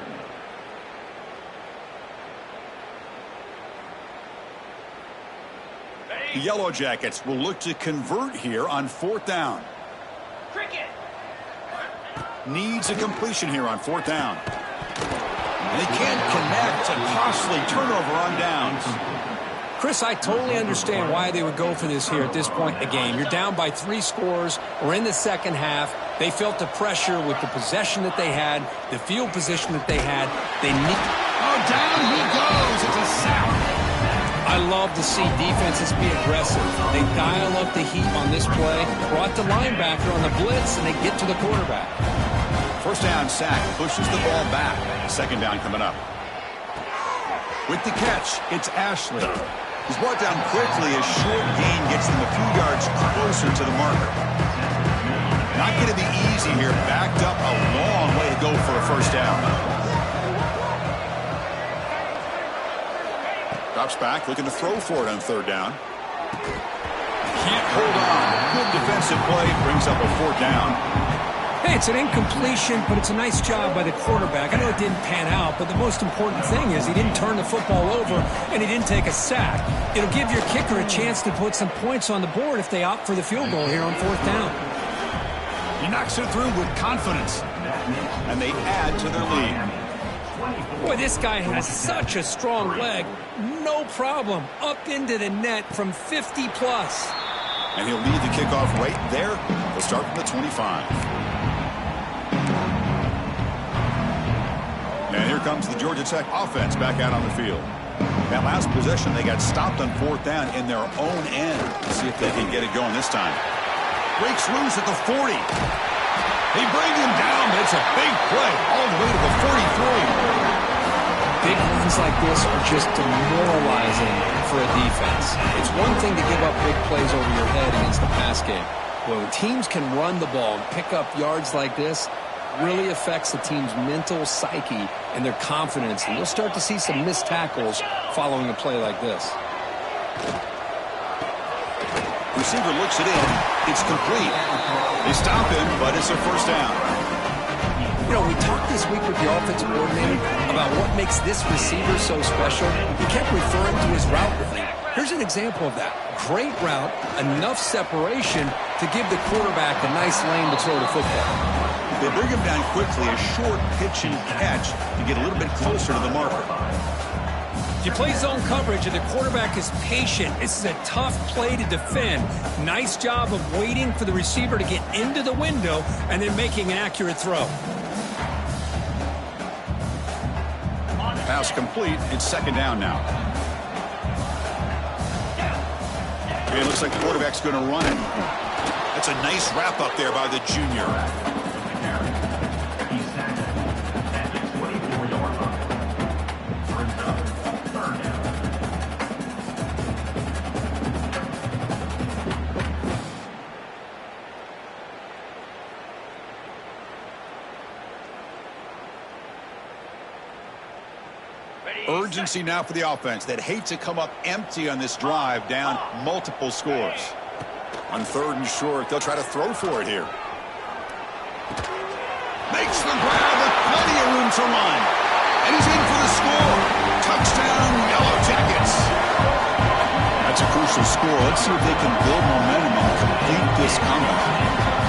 The Yellow Jackets will look to convert here on fourth down. Needs a completion here on fourth down. And they can't connect. A costly turnover on downs. Chris, I totally understand why they would go for this here at this point in the game. You're down by 3 scores. We're in the second half. They felt the pressure with the possession that they had, the field position that they had. They need... Oh, down he goes. It's a sack. I love to see defenses be aggressive. They dial up the heat on this play, brought the linebacker on the blitz, and they get to the quarterback. First down sack pushes the ball back. Second down coming up. With the catch, it's Ashley. He's brought down quickly. A short gain gets them a few yards closer to the marker. Not going to be easy here. Backed up a long way to go for a first down. Drops back, looking to throw for it on third down. Can't hold on. Good defensive play. Brings up a fourth down. Hey, it's an incompletion, but it's a nice job by the quarterback. I know it didn't pan out, but the most important thing is he didn't turn the football over and he didn't take a sack. It'll give your kicker a chance to put some points on the board if they opt for the field goal here on fourth down. He knocks it through with confidence, and they add to their lead. Boy, this guy has such a strong leg. No problem. Up into the net from 50-plus. And he'll lead the kickoff right there. They'll start from the 25. And here comes the Georgia Tech offense back out on the field. That last possession, they got stopped on fourth down in their own end. Let's see if they can get it going this time. Breaks loose at the 40. They bring him down, but it's a big play all the way to the 43. Big runs like this are just demoralizing for a defense. It's one thing to give up big plays over your head against the pass game. When teams can run the ball and pick up yards like this, really affects the team's mental psyche and their confidence. And you'll start to see some missed tackles following a play like this. Receiver looks it in. It's complete. They stop him, but it's a first down. You know, we talked this week with the offensive coordinator about what makes this receiver so special. He kept referring to his route running. Here's an example of that. Great route, enough separation to give the quarterback a nice lane to throw the football. They bring him down quickly, a short pitch and catch to get a little bit closer to the marker. You play zone coverage and the quarterback is patient. This is a tough play to defend. Nice job of waiting for the receiver to get into the window and then making an accurate throw. Pass complete. It's second down now. It looks like the quarterback's going to run it. A That's a nice wrap up there by the junior. He sacked at the 24-yard line. Brings up third down. Urgency now for the offense that hate to come up empty on this drive, down multiple scores. On 3rd and short, they'll try to throw for it here. Makes the grab with plenty of room to run. And he's in for the score. Touchdown, Yellow Jackets. That's a crucial score. Let's see if they can build momentum and complete this comeback.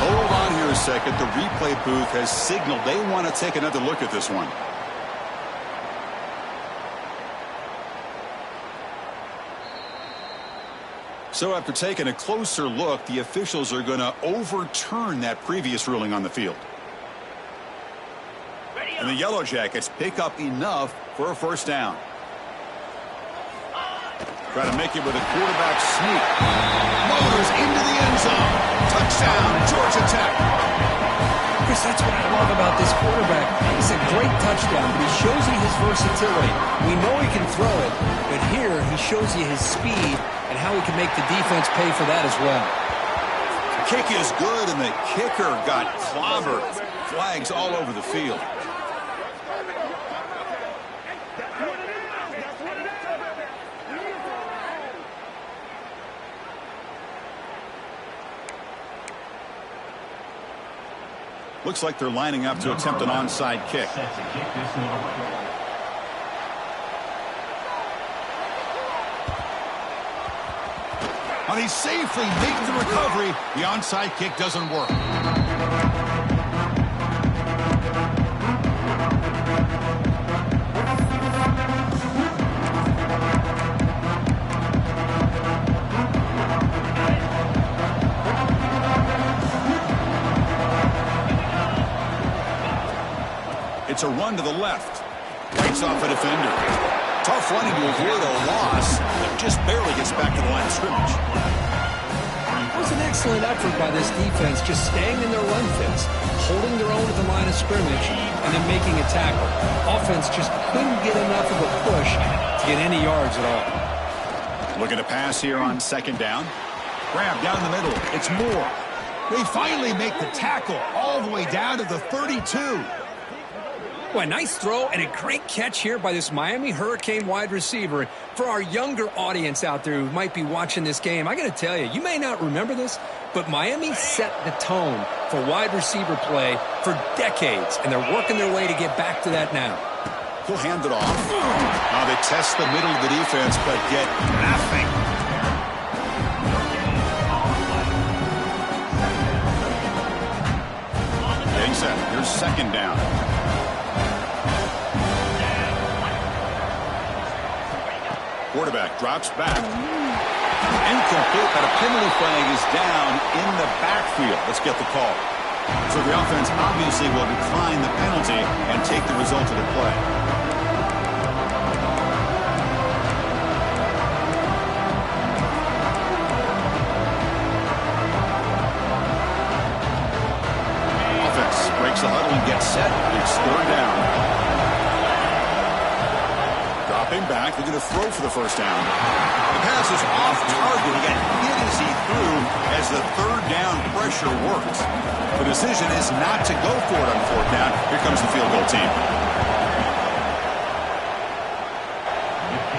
Hold on here a second. The replay booth has signaled they want to take another look at this one. So after taking a closer look, the officials are going to overturn that previous ruling on the field. And the Yellow Jackets pick up enough for a first down. Try to make it with a quarterback sneak. Motors into the end zone. Touchdown, Georgia Tech. Chris, that's what I love about this quarterback. It's a great touchdown, but he shows you his versatility. We know he can throw it, but here he shows you his speed and how he can make the defense pay for that as well. The kick is good, and the kicker got clobbered. Flags all over the field. Looks like they're lining up to attempt an onside kick. Set to kick this one away. And he safely makes the recovery. The onside kick doesn't work. It's a run to the left. Breaks off a defender. Tough running to avoid a loss. It just barely gets back to the line of scrimmage. It was an excellent effort by this defense, just staying in their run fits, holding their own at the line of scrimmage, and then making a tackle. Offense just couldn't get enough of a push to get any yards at all. Looking to pass here on 2nd down. Grab down the middle. It's Moore. They finally make the tackle all the way down to the 32. Boy, nice throw and a great catch here by this Miami Hurricane wide receiver. For our younger audience out there who might be watching this game, I got to tell you, you may not remember this, but Miami set the tone for wide receiver play for decades, and they're working their way to get back to that now. He'll hand it off. Now they test the middle of the defense, but get nothing. Getting set. Here's 2nd down. Quarterback drops back. Incomplete, but a penalty flag is down in the backfield. Let's get the call. So the offense obviously will decline the penalty and take the result of the play. Offense breaks the huddle and gets set. It's 3rd down. Dropping back, they're going to throw for the first down. The pass is off target. He got hit as he threw as the 3rd down pressure works. The decision is not to go for it on 4th down. Here comes the field goal team.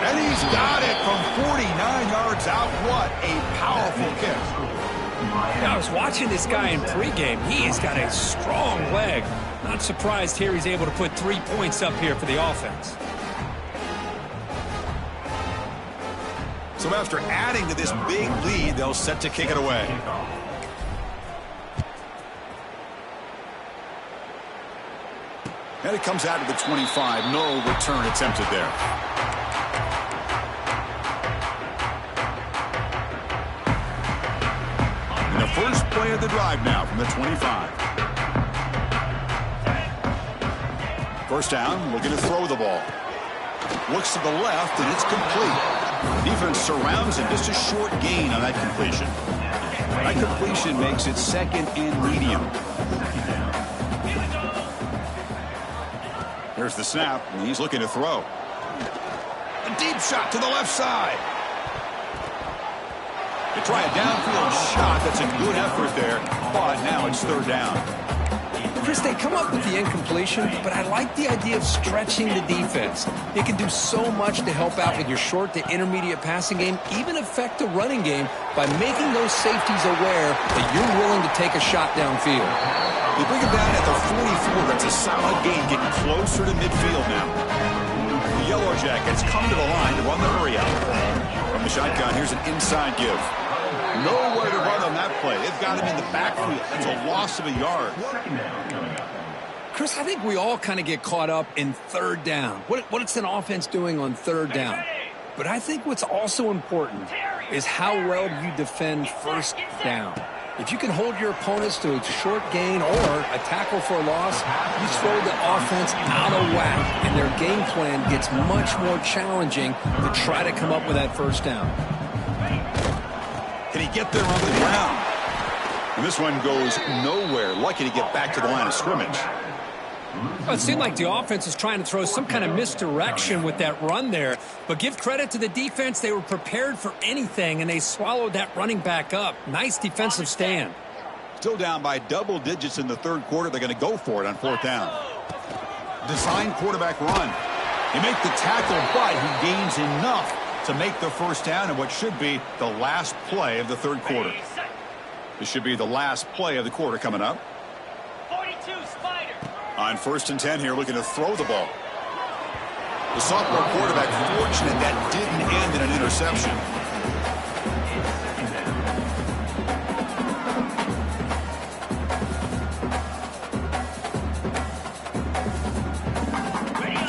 And he's got it from 49 yards out. What a powerful kick. I was watching this guy in pregame. He has got a strong leg. Not surprised here he's able to put 3 points up here for the offense. So after adding to this big lead, they'll set to kick it away. And it comes out to the 25. No return attempted there. And the first play of the drive now from the 25. First down, looking to throw the ball. Looks to the left, and it's complete. Defense surrounds him. Just a short gain on that completion. That completion makes it 2nd and medium. Here's the snap, and he's looking to throw. A deep shot to the left side. They try a downfield shot. That's a good effort there, but now it's 3rd down. Chris, they come up with the incompletion, but I like the idea of stretching the defense. It can do so much to help out with your short to intermediate passing game, even affect the running game by making those safeties aware that you're willing to take a shot downfield. They bring him down at the 44. That's a solid gain, getting closer to midfield now. The Yellow Jackets come to the line to run the hurry out. From the shotgun, here's an inside give. Nowhere to run on that play. They've got him in the backfield. That's a loss of a yard. Chris, I think we all kind of get caught up in 3rd down. What's an offense doing on 3rd down? But I think what's also important is how well you defend 1st down. If you can hold your opponents to a short gain or a tackle for a loss, you throw the offense out of whack, and their game plan gets much more challenging to try to come up with that 1st down. Can he get there on the ground? And this one goes nowhere. Lucky to get back to the line of scrimmage. Well, it seemed like the offense was trying to throw some kind of misdirection with that run there. But give credit to the defense. They were prepared for anything, and they swallowed that running back up. Nice defensive stand. Still down by double digits in the 3rd quarter. They're going to go for it on 4th down. Design quarterback run. They make the tackle, but he gains enough to make the 1st down in what should be the last play of the 3rd quarter. This should be the last play of the quarter coming up. 42 Spider. On 1st and 10 here, looking to throw the ball. The sophomore quarterback fortunate that didn't end in an interception.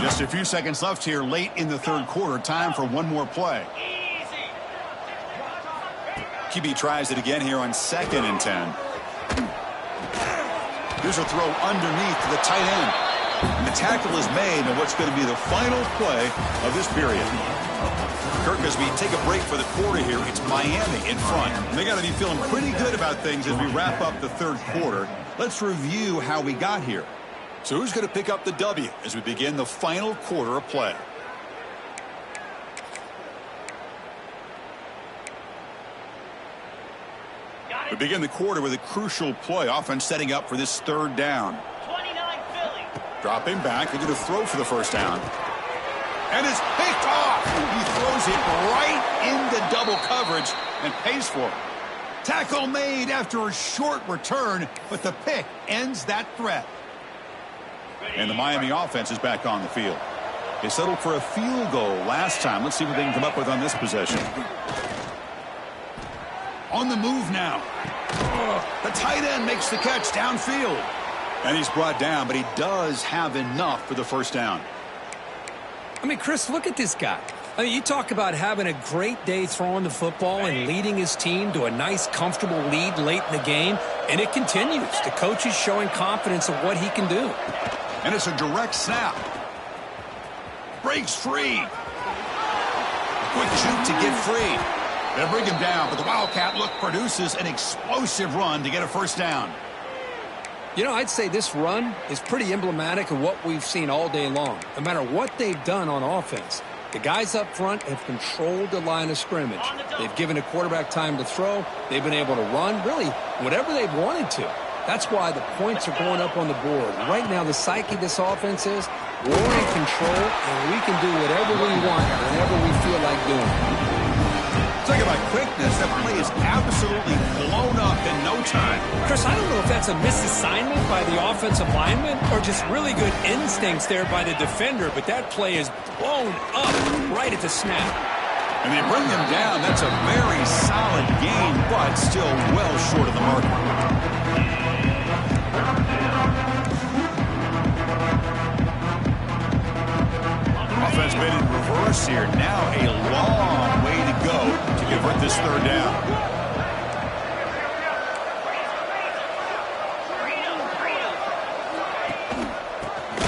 Just a few seconds left here late in the 3rd quarter. Time for one more play. QB tries it again here on 2nd and 10. Here's a throw underneath to the tight end. And the tackle is made on what's going to be the final play of this period. Kirk, as we take a break for the quarter here, it's Miami in front. And they got to be feeling pretty good about things as we wrap up the 3rd quarter. Let's review how we got here. So who's going to pick up the W as we begin the final quarter of play? We begin the quarter with a crucial play. Offense setting up for this 3rd down. 29 Philly. Dropping back. They're going to throw for the 1st down. And it's picked off. He throws it right into double coverage and pays for it. Tackle made after a short return, but the pick ends that threat. And the Miami offense is back on the field. They settled for a field goal last time. Let's see what they can come up with on this possession. On the move now. The tight end makes the catch downfield. And he's brought down, but he does have enough for the 1st down. I mean, Chris, look at this guy. I mean, you talk about having a great day throwing the football and leading his team to a nice, comfortable lead late in the game, and it continues. The coach is showing confidence of what he can do. And it's a direct snap. Breaks free. Quick shoot to get free. They'll bring him down, but the Wildcat look produces an explosive run to get a 1st down. You know, I'd say this run is pretty emblematic of what we've seen all day long. No matter what they've done on offense, the guys up front have controlled the line of scrimmage. They've given the quarterback time to throw. They've been able to run, really, whatever they've wanted to. That's why the points are going up on the board. Right now, the psyche of this offense is we're in control, and we can do whatever we want whenever we feel like doing it. Talk about quickness. That play is absolutely blown up in no time. Chris, I don't know if that's a misassignment by the offensive lineman or just really good instincts there by the defender, but that play is blown up right at the snap. And they bring him down. That's a very solid gain, but still well short of the mark. Offense made in reverse here. Now a long way to go to convert this 3rd down.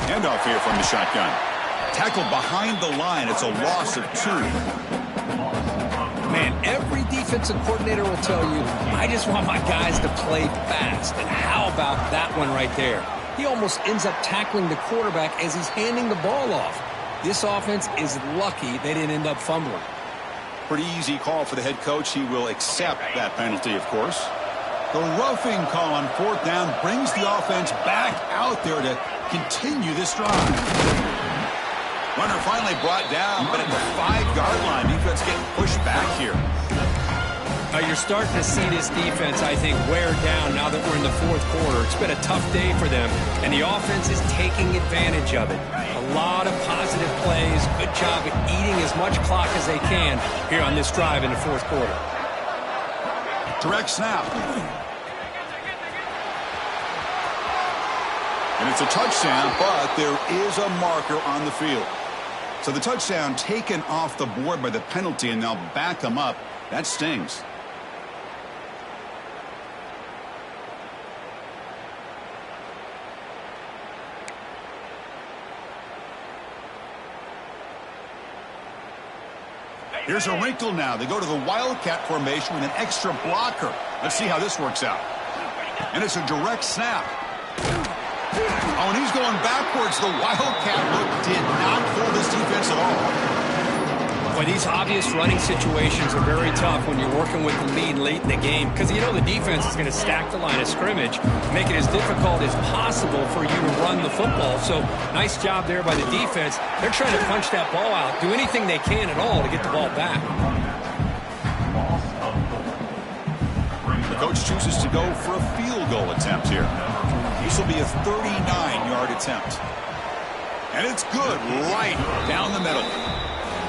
Handoff here from the shotgun. Tackled behind the line. It's a loss of 2. Man, every defensive coordinator will tell you, I just want my guys to play fast. And how about that one right there? He almost ends up tackling the quarterback as he's handing the ball off. This offense is lucky they didn't end up fumbling. Pretty easy call for the head coach. He will accept that penalty, of course. The roughing call on 4th down brings the offense back out there to continue this drive. Runner finally brought down, but at the 5-yard line, defense getting pushed back here. You're starting to see this defense, I think, wear down now that we're in the 4th quarter. It's been a tough day for them, and the offense is taking advantage of it. A lot of positive plays. Good job at eating as much clock as they can here on this drive in the 4th quarter. Direct snap. And it's a touchdown, but there is a marker on the field. So the touchdown taken off the board by the penalty, and they'll back them up. That stings. Here's a wrinkle now. They go to the Wildcat formation with an extra blocker. Let's see how this works out. And it's a direct snap. Oh, and he's going backwards. The Wildcat look did not fool this defense at all. Boy, these obvious running situations are very tough when you're working with the lead late in the game because you know the defense is going to stack the line of scrimmage, make it as difficult as possible for you to run the football. So nice job there by the defense. They're trying to punch that ball out, do anything they can at all to get the ball back. The coach chooses to go for a field goal attempt here. This will be a 39-yard attempt. And it's good right down the middle.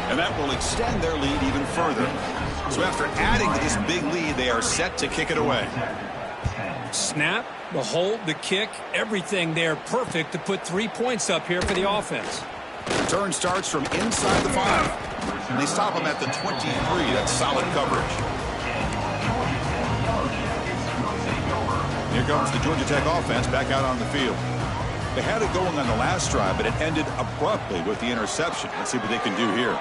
And that will extend their lead even further. So after adding to this big lead, they are set to kick it away. Snap, the hold, the kick, everything there perfect to put 3 points up here for the offense. Return starts from inside the 5. And they stop them at the 23. That's solid coverage. Here comes the Georgia Tech offense back out on the field. They had it going on the last drive, but it ended abruptly with the interception. Let's see what they can do here.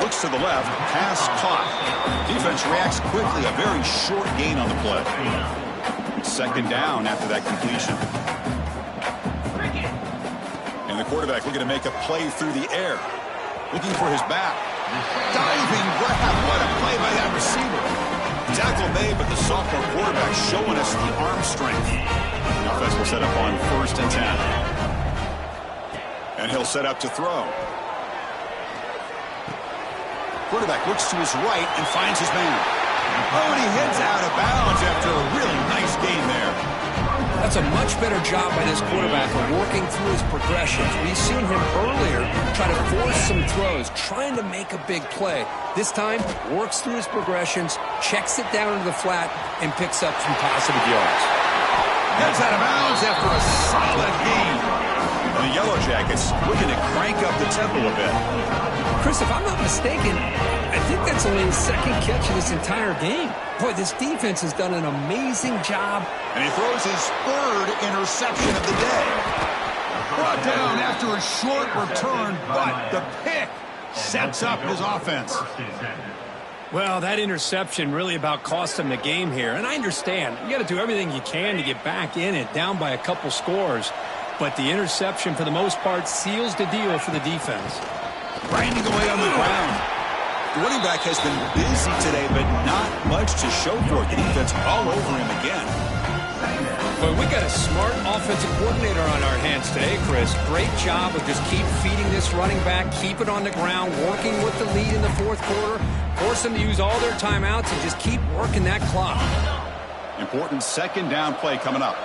Looks to the left, pass caught. Defense reacts quickly, a very short gain on the play. 2nd down after that completion. And the quarterback looking to make a play through the air. Looking for his back. Diving grab. What a play by that receiver. Tackle made, but the sophomore quarterback showing us the arm strength. The offense will set up on 1st and 10. And he'll set up to throw. Quarterback looks to his right and finds his man. Oh, and he heads out of bounds after a really nice game there. That's a much better job by this quarterback of working through his progressions. We've seen him earlier try to force some throws, trying to make a big play. This time, works through his progressions, checks it down into the flat, and picks up some positive yards. Heads out of bounds after a solid game. And the Yellow Jackets looking to crank up the tempo a bit. Chris, if I'm not mistaken, I think that's only his 2nd catch of this entire game. Boy, this defense has done an amazing job. And he throws his 3rd interception of the day. Brought down after a short return, but the pick sets up his offense. Well, that interception really about cost him the game here. And I understand. You got to do everything you can to get back in it, down by a couple scores. But the interception, for the most part, seals the deal for the defense. Grinding away on the ground. The running back has been busy today, but not much to show for it. The defense all over him again. But we got a smart offensive coordinator on our hands today, Chris. Great job of just keep feeding this running back, keep it on the ground, working with the lead in the 4th quarter, force them to use all their timeouts, and just keep working that clock. Important 2nd down play coming up.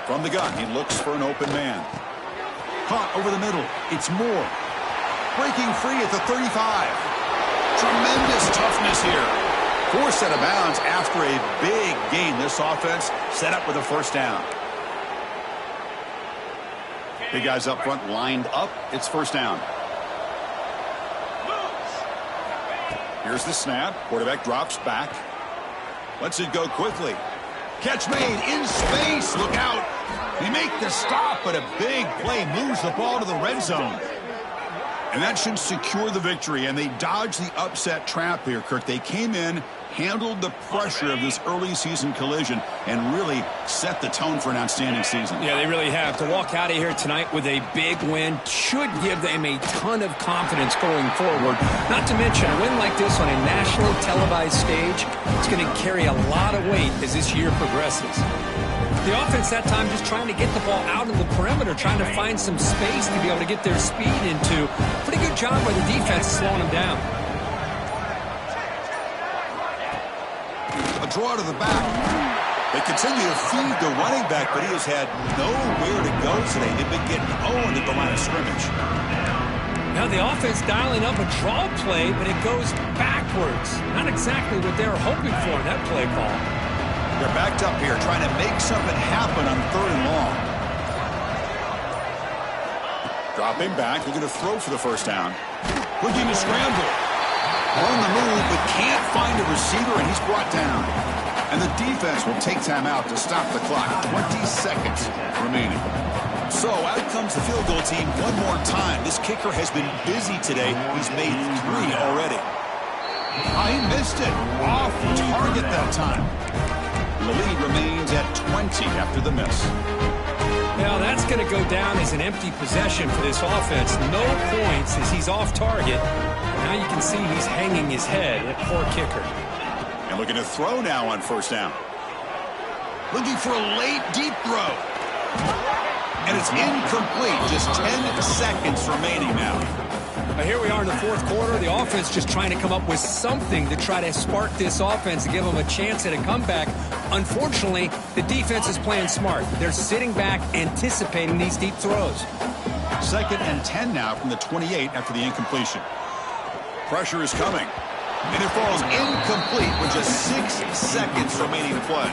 From the gun, he looks for an open man. Caught over the middle. It's Moore. Breaking free at the 35. Tremendous toughness here. Forced out of bounds after a big gain. This offense set up with a 1st down. Big guys up front lined up. It's 1st down. Here's the snap. Quarterback drops back. Lets it go quickly. Catch made in space. Look out. They make the stop, but a big play moves the ball to the red zone. And that should secure the victory, and they dodged the upset trap here, Kirk. They came in, handled the pressure of this early season collision, and really set the tone for an outstanding season. Yeah, they really have. To walk out of here tonight with a big win should give them a ton of confidence going forward. Not to mention, a win like this on a national televised stage, it's going to carry a lot of weight as this year progresses. The offense that time just trying to get the ball out of the perimeter, trying to find some space to be able to get their speed into. Pretty good job by the defense slowing them down. A draw to the back. They continue to feed the running back, but he has had nowhere to go today. They've been getting owned at the line of scrimmage. Now the offense dialing up a draw play, but it goes backwards. Not exactly what they were hoping for in that play call. They're backed up here, trying to make something happen on 3rd and long. Dropping back, looking to throw for the first down. Looking to scramble. On the move, but can't find a receiver, and he's brought down. And the defense will take time out to stop the clock. 20 seconds remaining. So out comes the field goal team one more time. This kicker has been busy today. He's made 3 already. He missed it. Off target that time. The lead remains at 20 after the miss. Now that's going to go down as an empty possession for this offense. No points as he's off target. Now you can see he's hanging his head. That poor kicker. And looking to throw now on 1st down. Looking for a late deep throw. And it's incomplete. Just 10 seconds remaining now. Here we are in the 4th quarter. The offense just trying to come up with something to try to spark this offense to give them a chance at a comeback. Unfortunately, the defense is playing smart. They're sitting back, anticipating these deep throws. 2nd and 10 now from the 28 after the incompletion. Pressure is coming. And it falls incomplete with just 6 seconds remaining to play.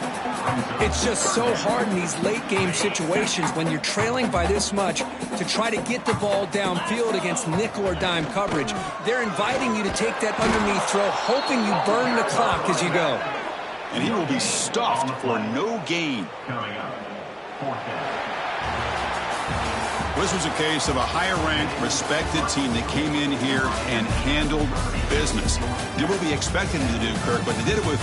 It's just so hard in these late-game situations when you're trailing by this much to try to get the ball downfield against nickel or dime coverage. They're inviting you to take that underneath throw, hoping you burn the clock as you go. And he will be stuffed for no gain. This was a case of a higher-ranked, respected team that came in here and handled business. Did what we expected them to do, Kirk, but they did it with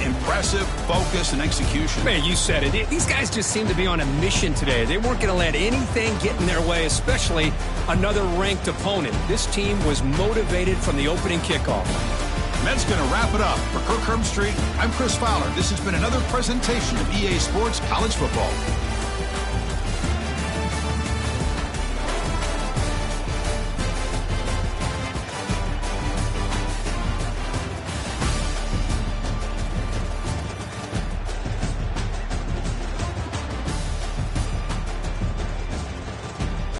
impressive focus and execution. Man, you said it. These guys just seem to be on a mission today. They weren't going to let anything get in their way, especially another ranked opponent. This team was motivated from the opening kickoff. And that's going to wrap it up. For Kirk Herbstreit, I'm Chris Fowler. This has been another presentation of EA Sports College Football.